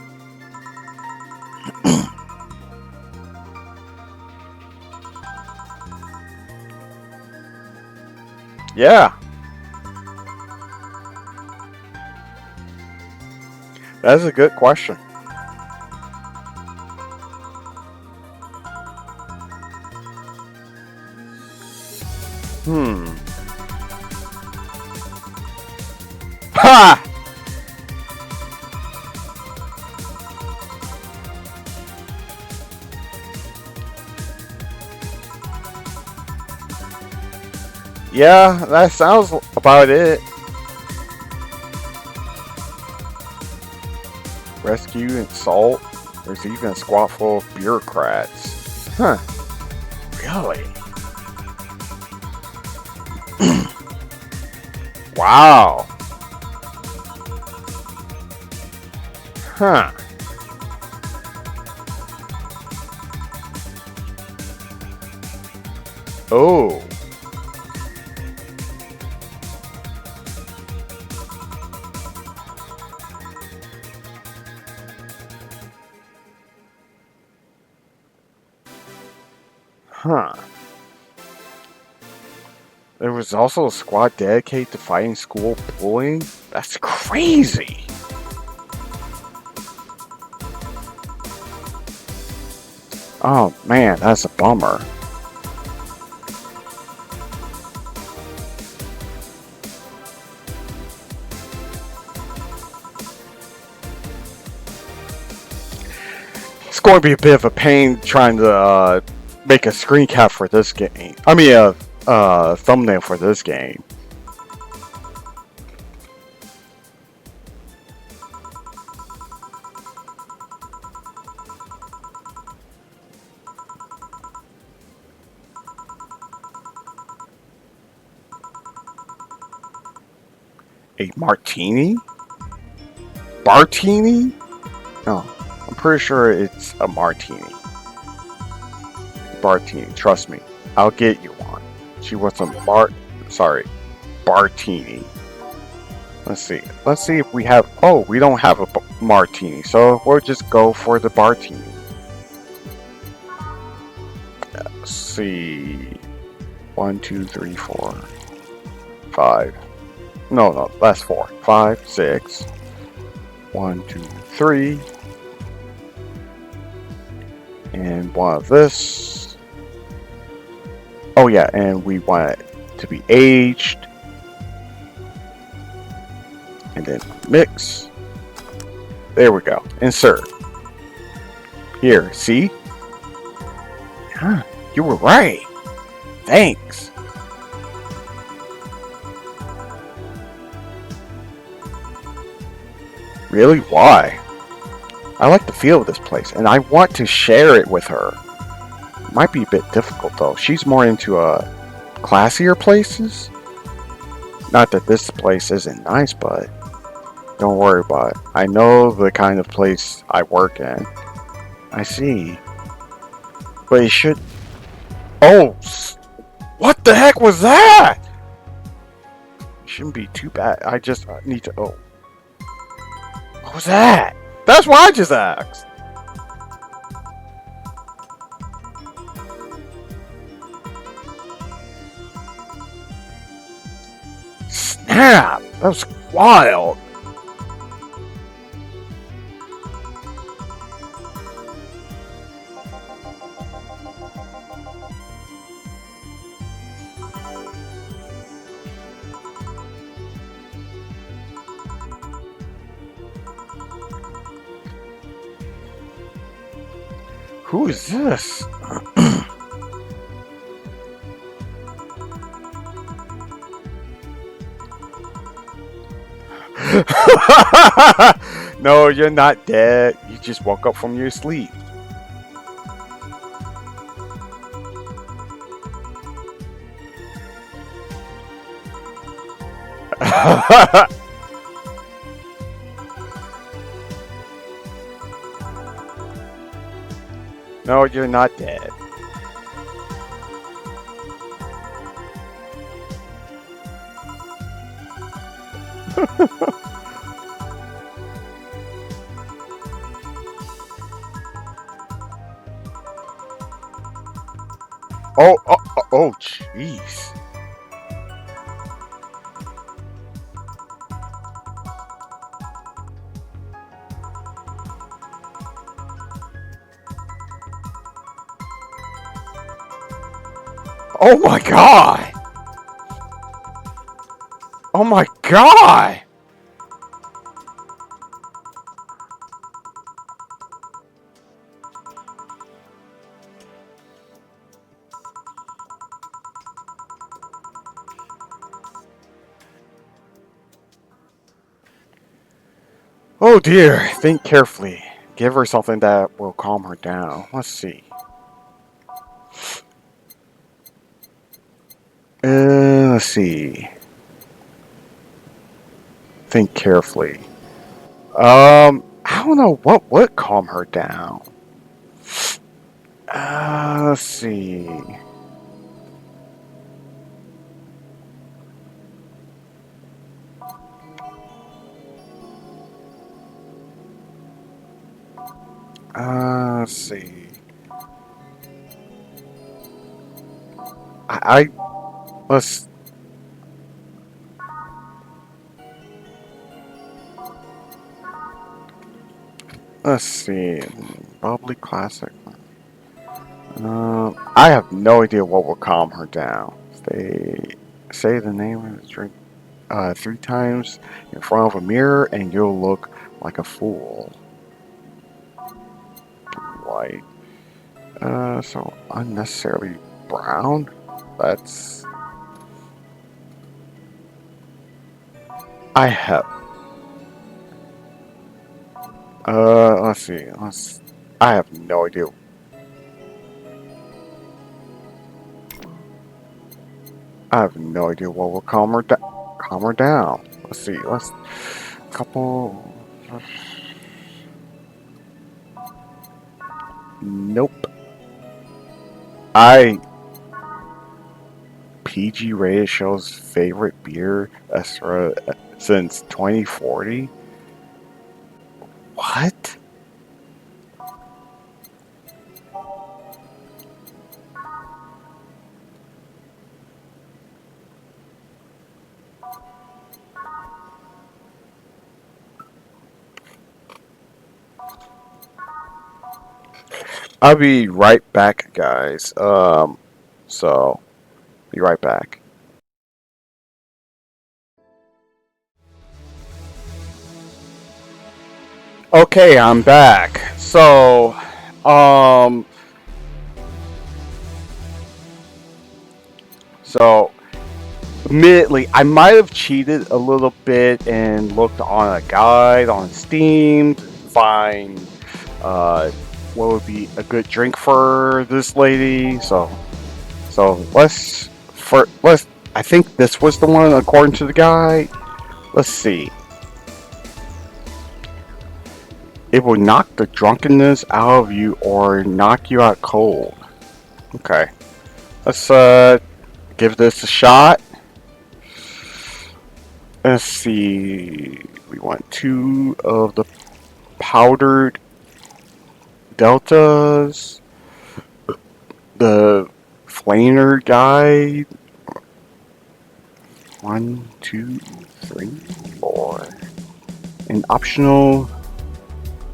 Yeah. That's a good question. Ha! Yeah, that sounds about it. Rescue and salt. There's even a squad full of bureaucrats. Huh. Really? Wow. Huh. Oh. Huh. There was also a squad dedicated to fighting school bullying? That's crazy! Oh man, that's a bummer. It's going to be a bit of a pain trying to make a screen cap for this game. I mean, a thumbnail for this game. A martini? Bartini? No, I'm pretty sure it's a martini. Bartini, trust me. I'll get you one. She wants a Bartini. Let's see. Let's see if we have... Oh, we don't have a martini, so we'll just go for the Bartini. Let's see... 1, 2, 3, 4, 5. No, that's 4. 5, 6. 1, 2, 3. And one of this. Oh yeah, and we want it to be aged. And then mix. There we go. Insert. Here, see? Huh, you were right. Thanks. Really? Why? I like the feel of this place, and I want to share it with her. It might be a bit difficult, though. She's more into classier places. Not that this place isn't nice, but don't worry about it. I know the kind of place I work in. I see. But it should... Oh! What the heck was that? It shouldn't be too bad. I just need to... Oh. What was that? That's what I just asked. Snap! That was wild. Who is this? No, you're not dead. You just woke up from your sleep. No, you're not dead. Oh, jeez. Oh my god! Oh my god! Oh dear, think carefully. Give her something that will calm her down. Let's see. Let's see. Think carefully. I don't know what would calm her down. Let's see. Let's see. Let's see. Bubbly classic. I have no idea what will calm her down. Say the name of the drink 3 times in front of a mirror, and you'll look like a fool. White. So unnecessarily brown. That's. I have. Let's see. I have no idea. I have no idea what will calm her down. Let's see. Couple. Nope. PG rated show's favorite beer since 2040. What? I'll be right back, guys. So be right back. Okay, I'm back. So, admittedly, I might have cheated a little bit and looked on a guide on Steam to find what would be a good drink for this lady. So I think this was the one according to the guide. Let's see. It will knock the drunkenness out of you or knock you out cold. Okay. Let's give this a shot. Let's see. We want 2 of the powdered deltas. The flaner guide. 1, 2, 3, 4. An optional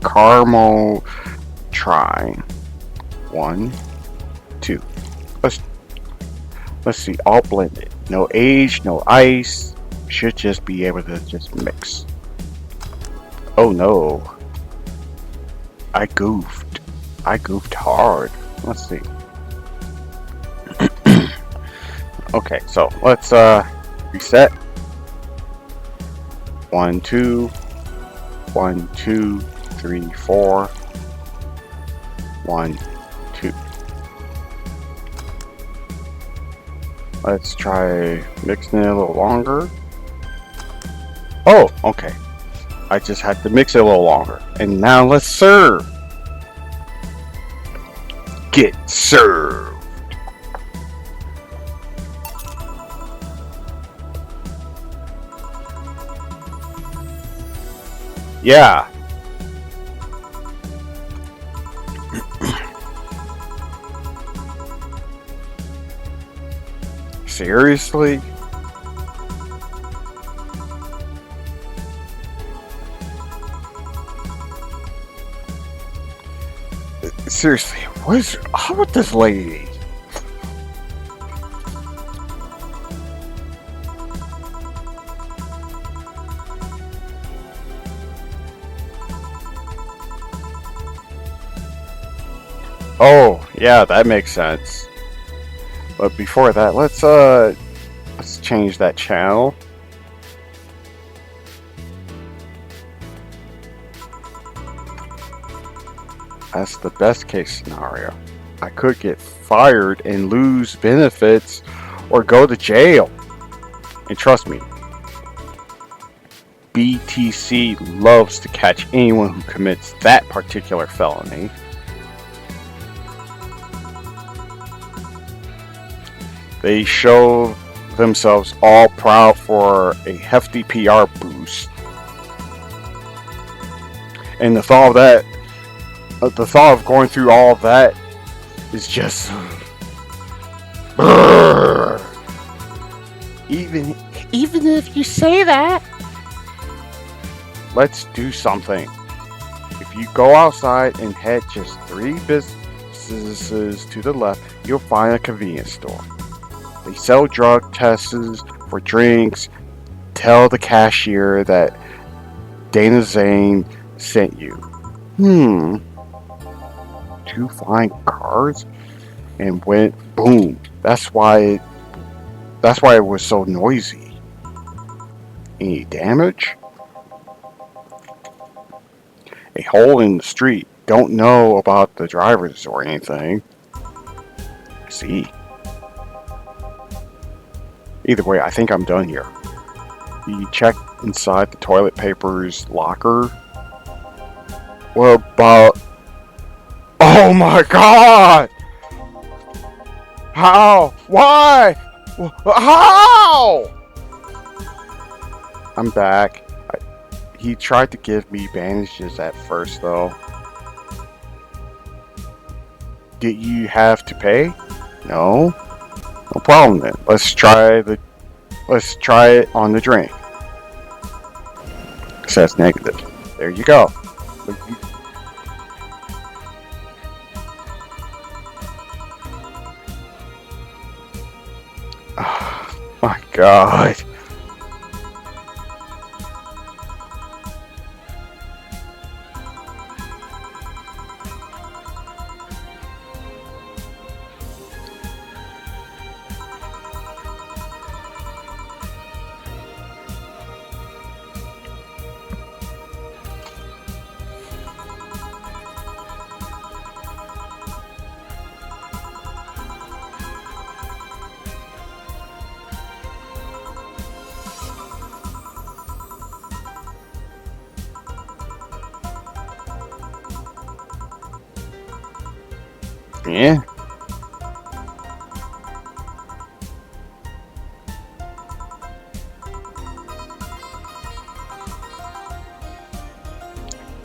caramel try. 1, 2. Let's see, all blended. No age, no ice. Should just be able to just mix. Oh no. I goofed. I goofed hard. Let's see. Okay, so let's reset. 1, 2, 1, 2, 3, 4. 1, 2. Let's try mixing it a little longer. Oh, okay. I just had to mix it a little longer. And now let's serve. Get served. Yeah. Seriously? Seriously, what's up with this lady? Oh, yeah, that makes sense. But before that, let's change that channel. That's the best case scenario. I could get fired and lose benefits or go to jail. And trust me, BTC loves to catch anyone who commits that particular felony. They show themselves all proud for a hefty PR boost. And the thought of going through all of that is just even if you say that, let's do something. If you go outside and head just 3 businesses to the left, you'll find a convenience store. They sell drug tests for drinks. Tell the cashier that Dana Zane sent you. 2 flying cars and went boom. That's why it was so noisy. Any damage? A hole in the street. Don't know about the drivers or anything. I see. Either way, I think I'm done here. You check inside the toilet paper's locker. What about... Oh my god! How? Why? How? I'm back. He tried to give me bandages at first, though. Did you have to pay? No. No problem then. Let's try it on the drink. It says negative. There you go. Oh my god. Yeah.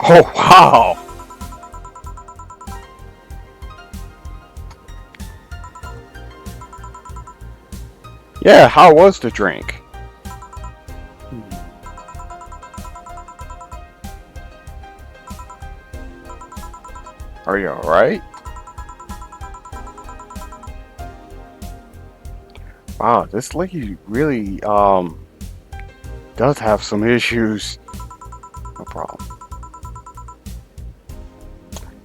Oh, wow. Yeah, how was the drink? Are you alright? Wow, this lady really does have some issues. No problem.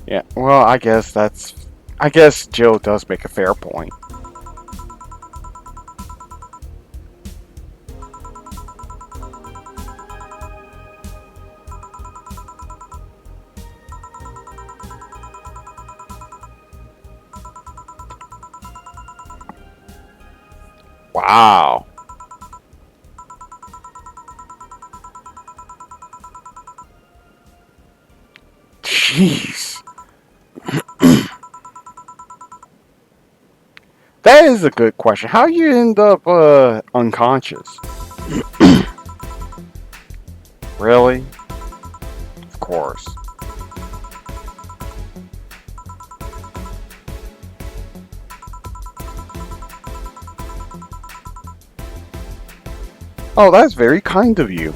Yeah, well, I guess Jill does make a fair point. Wow. Jeez. That is a good question. How you end up unconscious? Really? Of course. Oh, that's very kind of you.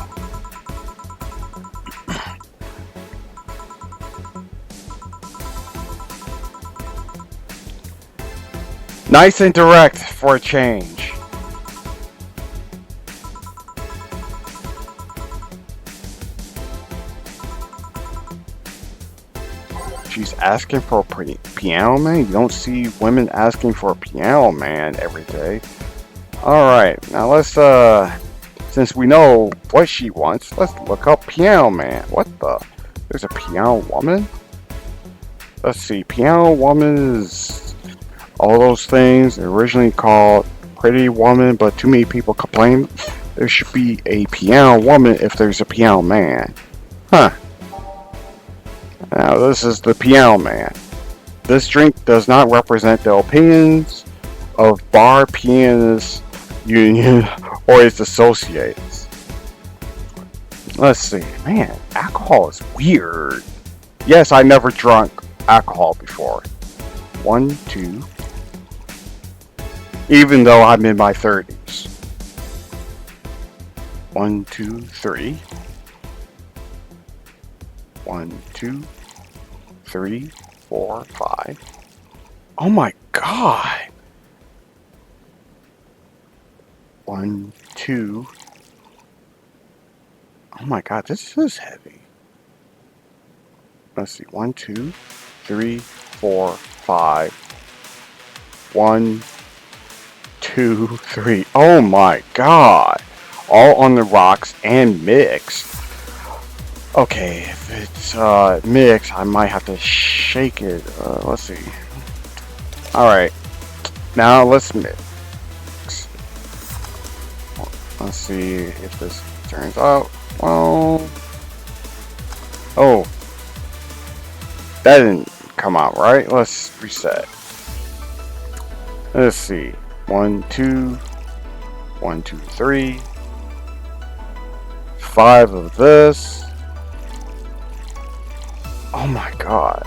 Nice and direct for a change. She's asking for a piano man? You don't see women asking for a piano man every day. Alright, now let's, since we know what she wants, let's look up piano man. What the? There's a piano woman? Let's see, piano woman is all those things. They're originally called pretty woman, but too many people complain there should be a piano woman if there's a piano man. Huh. Now this is the piano man. This drink does not represent the opinions of Bar Pianists Union or its associates. Let's see. Man, alcohol is weird. Yes, I never drunk alcohol before. 1, 2. Even though I'm in my 30s. 1, 2, 3. 1, 2, 3, 4, 5. Oh my god! 1, 2. Oh my god, this is heavy. Let's see. 1, 2, 3, 4, 5. 1, 2, 3. Oh my god! All on the rocks and mixed. Okay, if it's mixed, I might have to shake it. Let's see. Alright. Now let's mix. Let's see if this turns out. Well. Oh. That didn't come out right. Let's reset. Let's see. 1, 2. 1, 2, 3. 5 of this. Oh my god.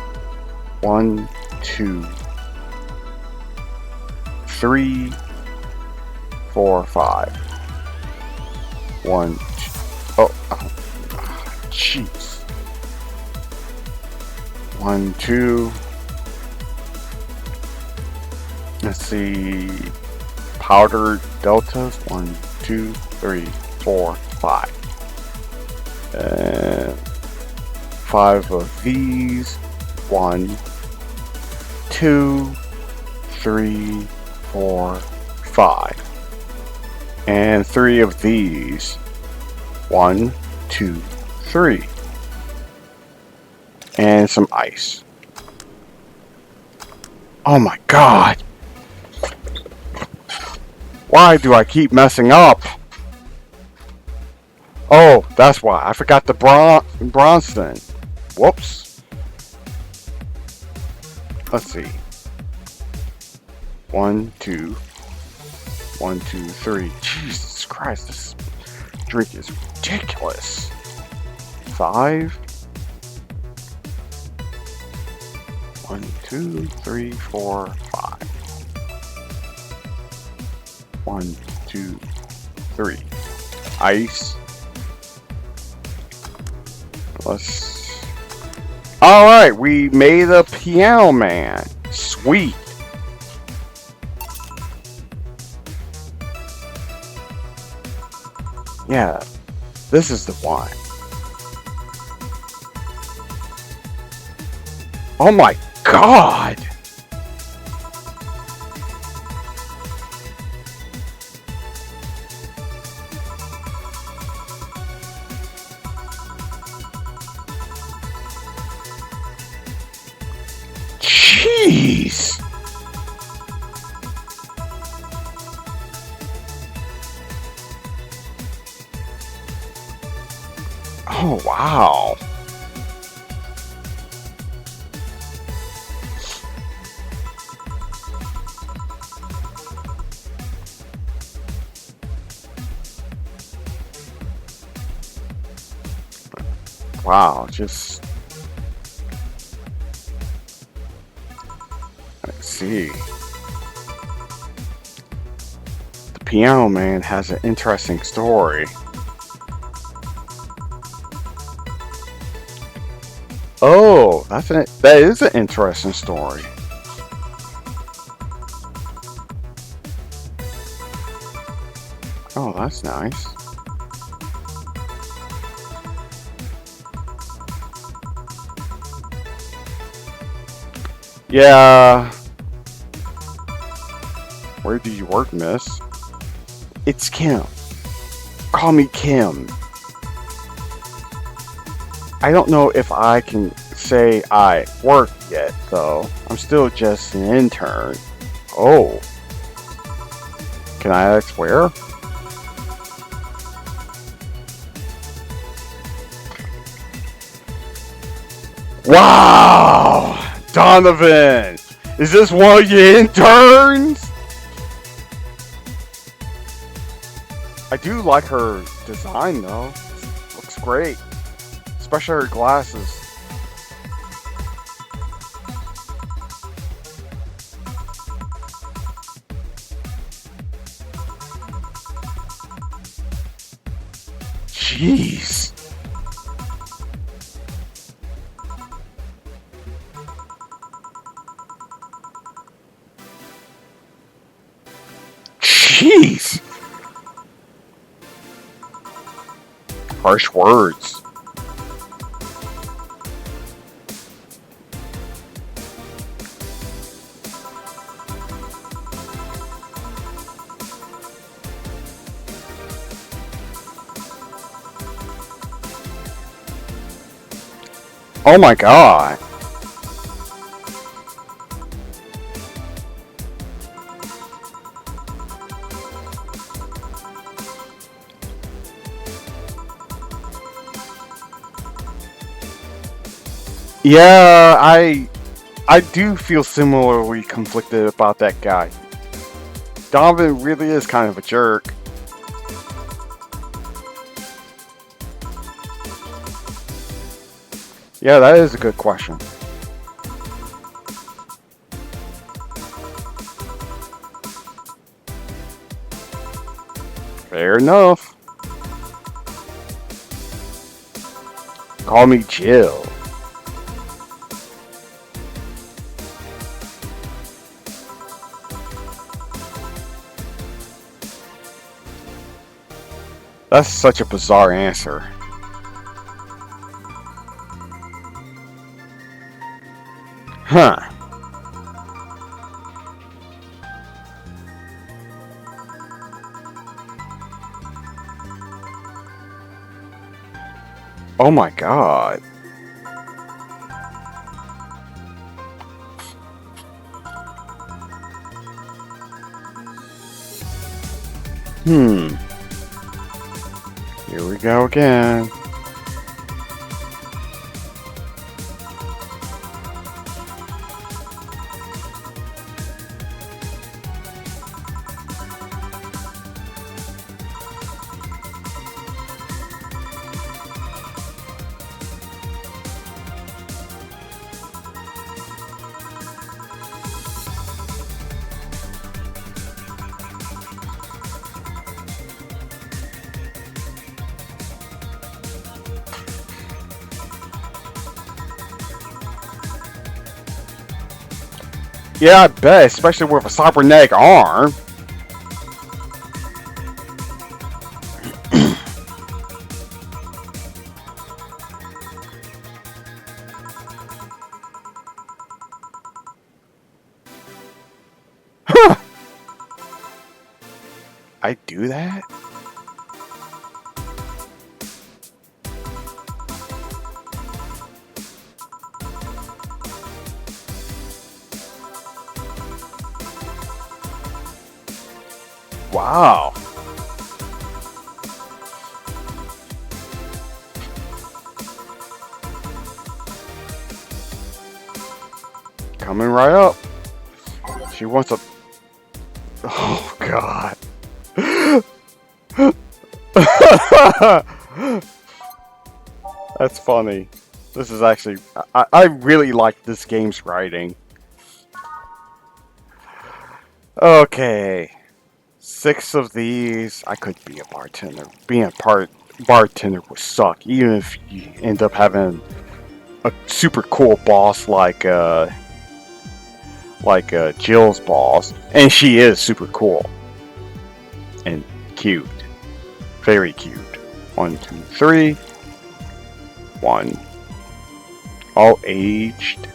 1, 2, 3, 4, 5. 1, 2. Oh, jeez. 1, 2. Let's see. Powdered deltas. 1, 2, 3, 4, 5. And 5 of these. 1, 2, 3, 4, 5. And 3 of these. 1, 2, 3. And some ice. Oh my god! Why do I keep messing up? Oh, that's why. I forgot the Bronson. Whoops. Let's see. 1, 2. 1, 2, 3. Jesus Christ, this drink is ridiculous. 5. 1, 2, 3, 4, 5. 1, 2, 3. Ice. Let's. Alright, we made a piano man. Sweet. Yeah, this is the one. Oh my god! Jeez! Oh, wow. Wow, just... Let's see. The Piano Man has an interesting story. Oh, that is an interesting story. Oh, that's nice. Yeah. Where do you work, miss? It's Kim. Call me Kim. I don't know if I can say I work yet, though. I'm still just an intern. Oh. Can I ask where? Wow! Donovan! Is this one of your interns? I do like her design, though. Looks great. Especially her glasses. Jeez. Jeez. Harsh words. Oh my god. Yeah, I do feel similarly conflicted about that guy. Donovan really is kind of a jerk. Yeah, that is a good question. Fair enough. Call me Jill. That's such a bizarre answer. Huh. Oh my god. Here we go again. Yeah, I bet, especially with a cybernetic arm. I do that? Wow. Coming right up. She wants a... Oh, God. That's funny. This is actually... I really like this game's writing. Okay. 6 of these. I could be a bartender. Being a bartender would suck. Even if you end up having a super cool boss like Jill's boss. And she is super cool. And cute. Very cute. 1, 2, 3. 1. All aged.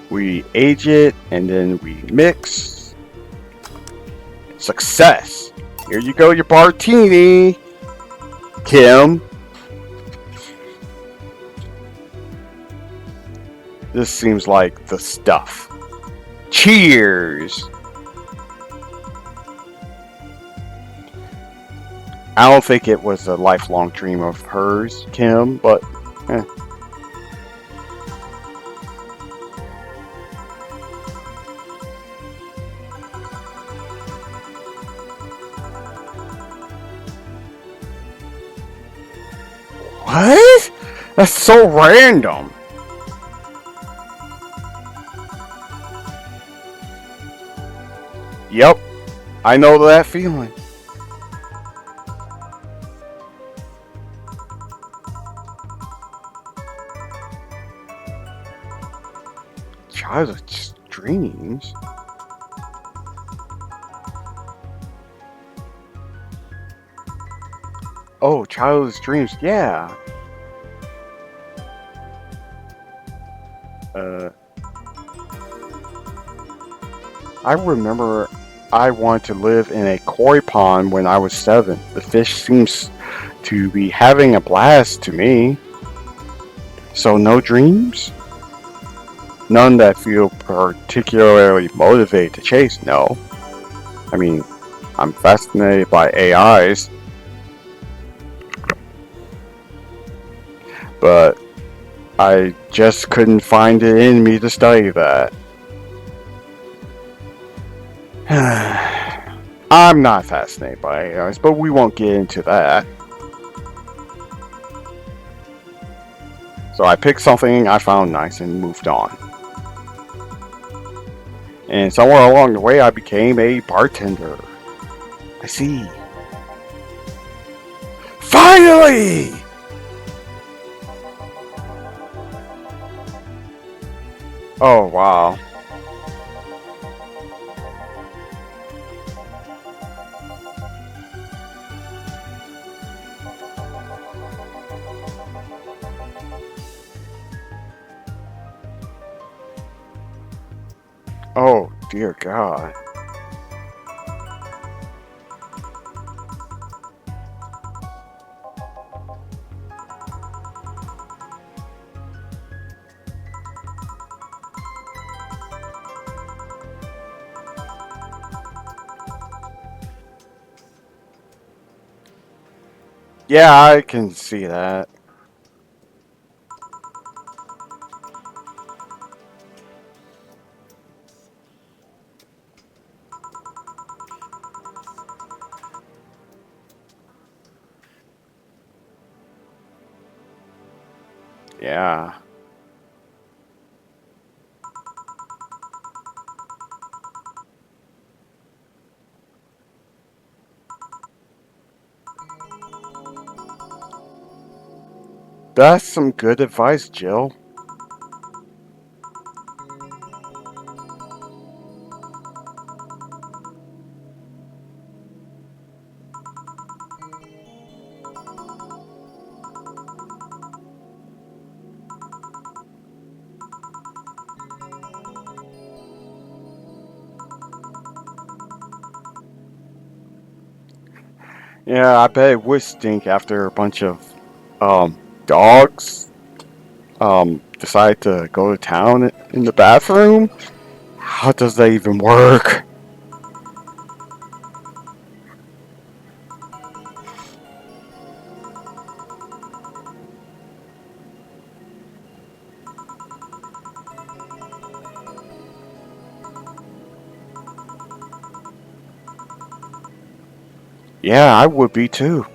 We age it and then we mix. Success! Here you go, your Bartini, Kim. This seems like the stuff. Cheers! I don't think it was a lifelong dream of hers, Kim, but eh. What? That's so random. Yep, I know that feeling. Childhood dreams? Oh, childhood dreams, yeah. I remember I wanted to live in a koi pond when I was 7. The fish seems to be having a blast to me. So no dreams? None that feel particularly motivated to chase, no. I mean, I'm fascinated by AIs. But I just couldn't find it in me to study that. I'm not fascinated by AIs, but we won't get into that. So I picked something I found nice and moved on. And somewhere along the way I became a bartender. I see. Finally! Oh, wow. Oh, dear God. Yeah, I can see that. Yeah. That's some good advice, Jill. Yeah, I bet it would stink after a bunch of dogs decide to go to town in the bathroom. How does that even work? Yeah, I would be too.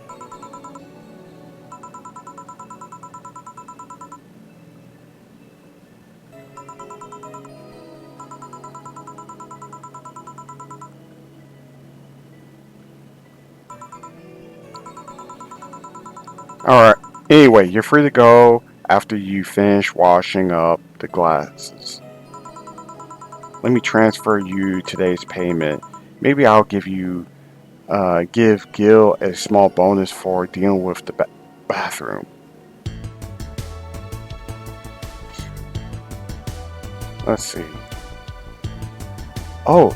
Alright, anyway, you're free to go after you finish washing up the glasses. Let me transfer you today's payment. Maybe I'll give Gil a small bonus for dealing with the bathroom. Let's see. Oh,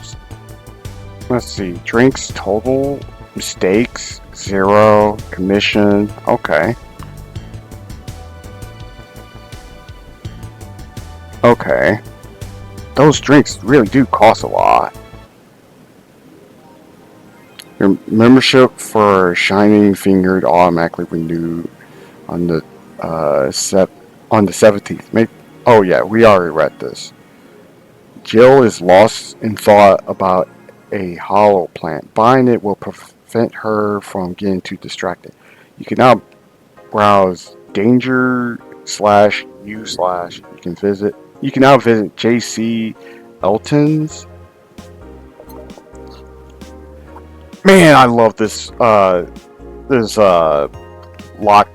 let's see. Drinks total, mistakes, 0, commission. Okay. Okay. Those drinks really do cost a lot. Your membership for Shining Fingered automatically renewed on the 17th. Oh yeah, we already read this. Jill is lost in thought about a hollow plant. Buying it will prevent her from getting too distracted. You can now browse danger /u/ you can now visit JC Elton's. Man, I love this lock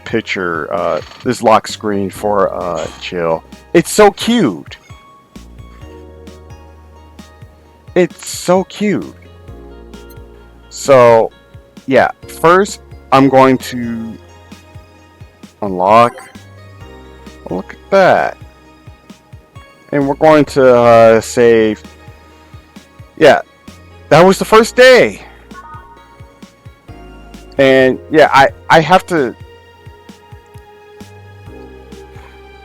picture, this lock screen for Jill. It's so cute. It's so cute. So, yeah, first I'm going to unlock. Look at that. And we're going to save. Yeah, that was the first day. And yeah, I have to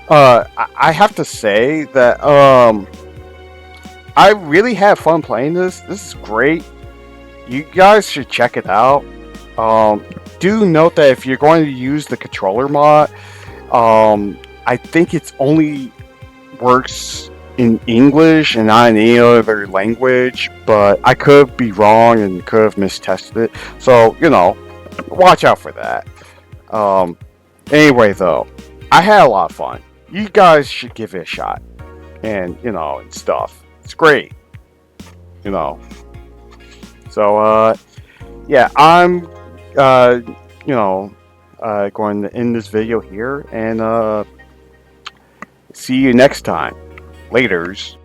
I have to say that I really had fun playing this. This is great. You guys should check it out. Do note that if you're going to use the controller mod, I think it's only works in English and not in any other language, but I could be wrong and could have mistested it. So, watch out for that. Anyway, though, I had a lot of fun. You guys should give it a shot. And, and stuff. It's great. So, yeah, I'm, going to end this video here and, see you next time. Laters.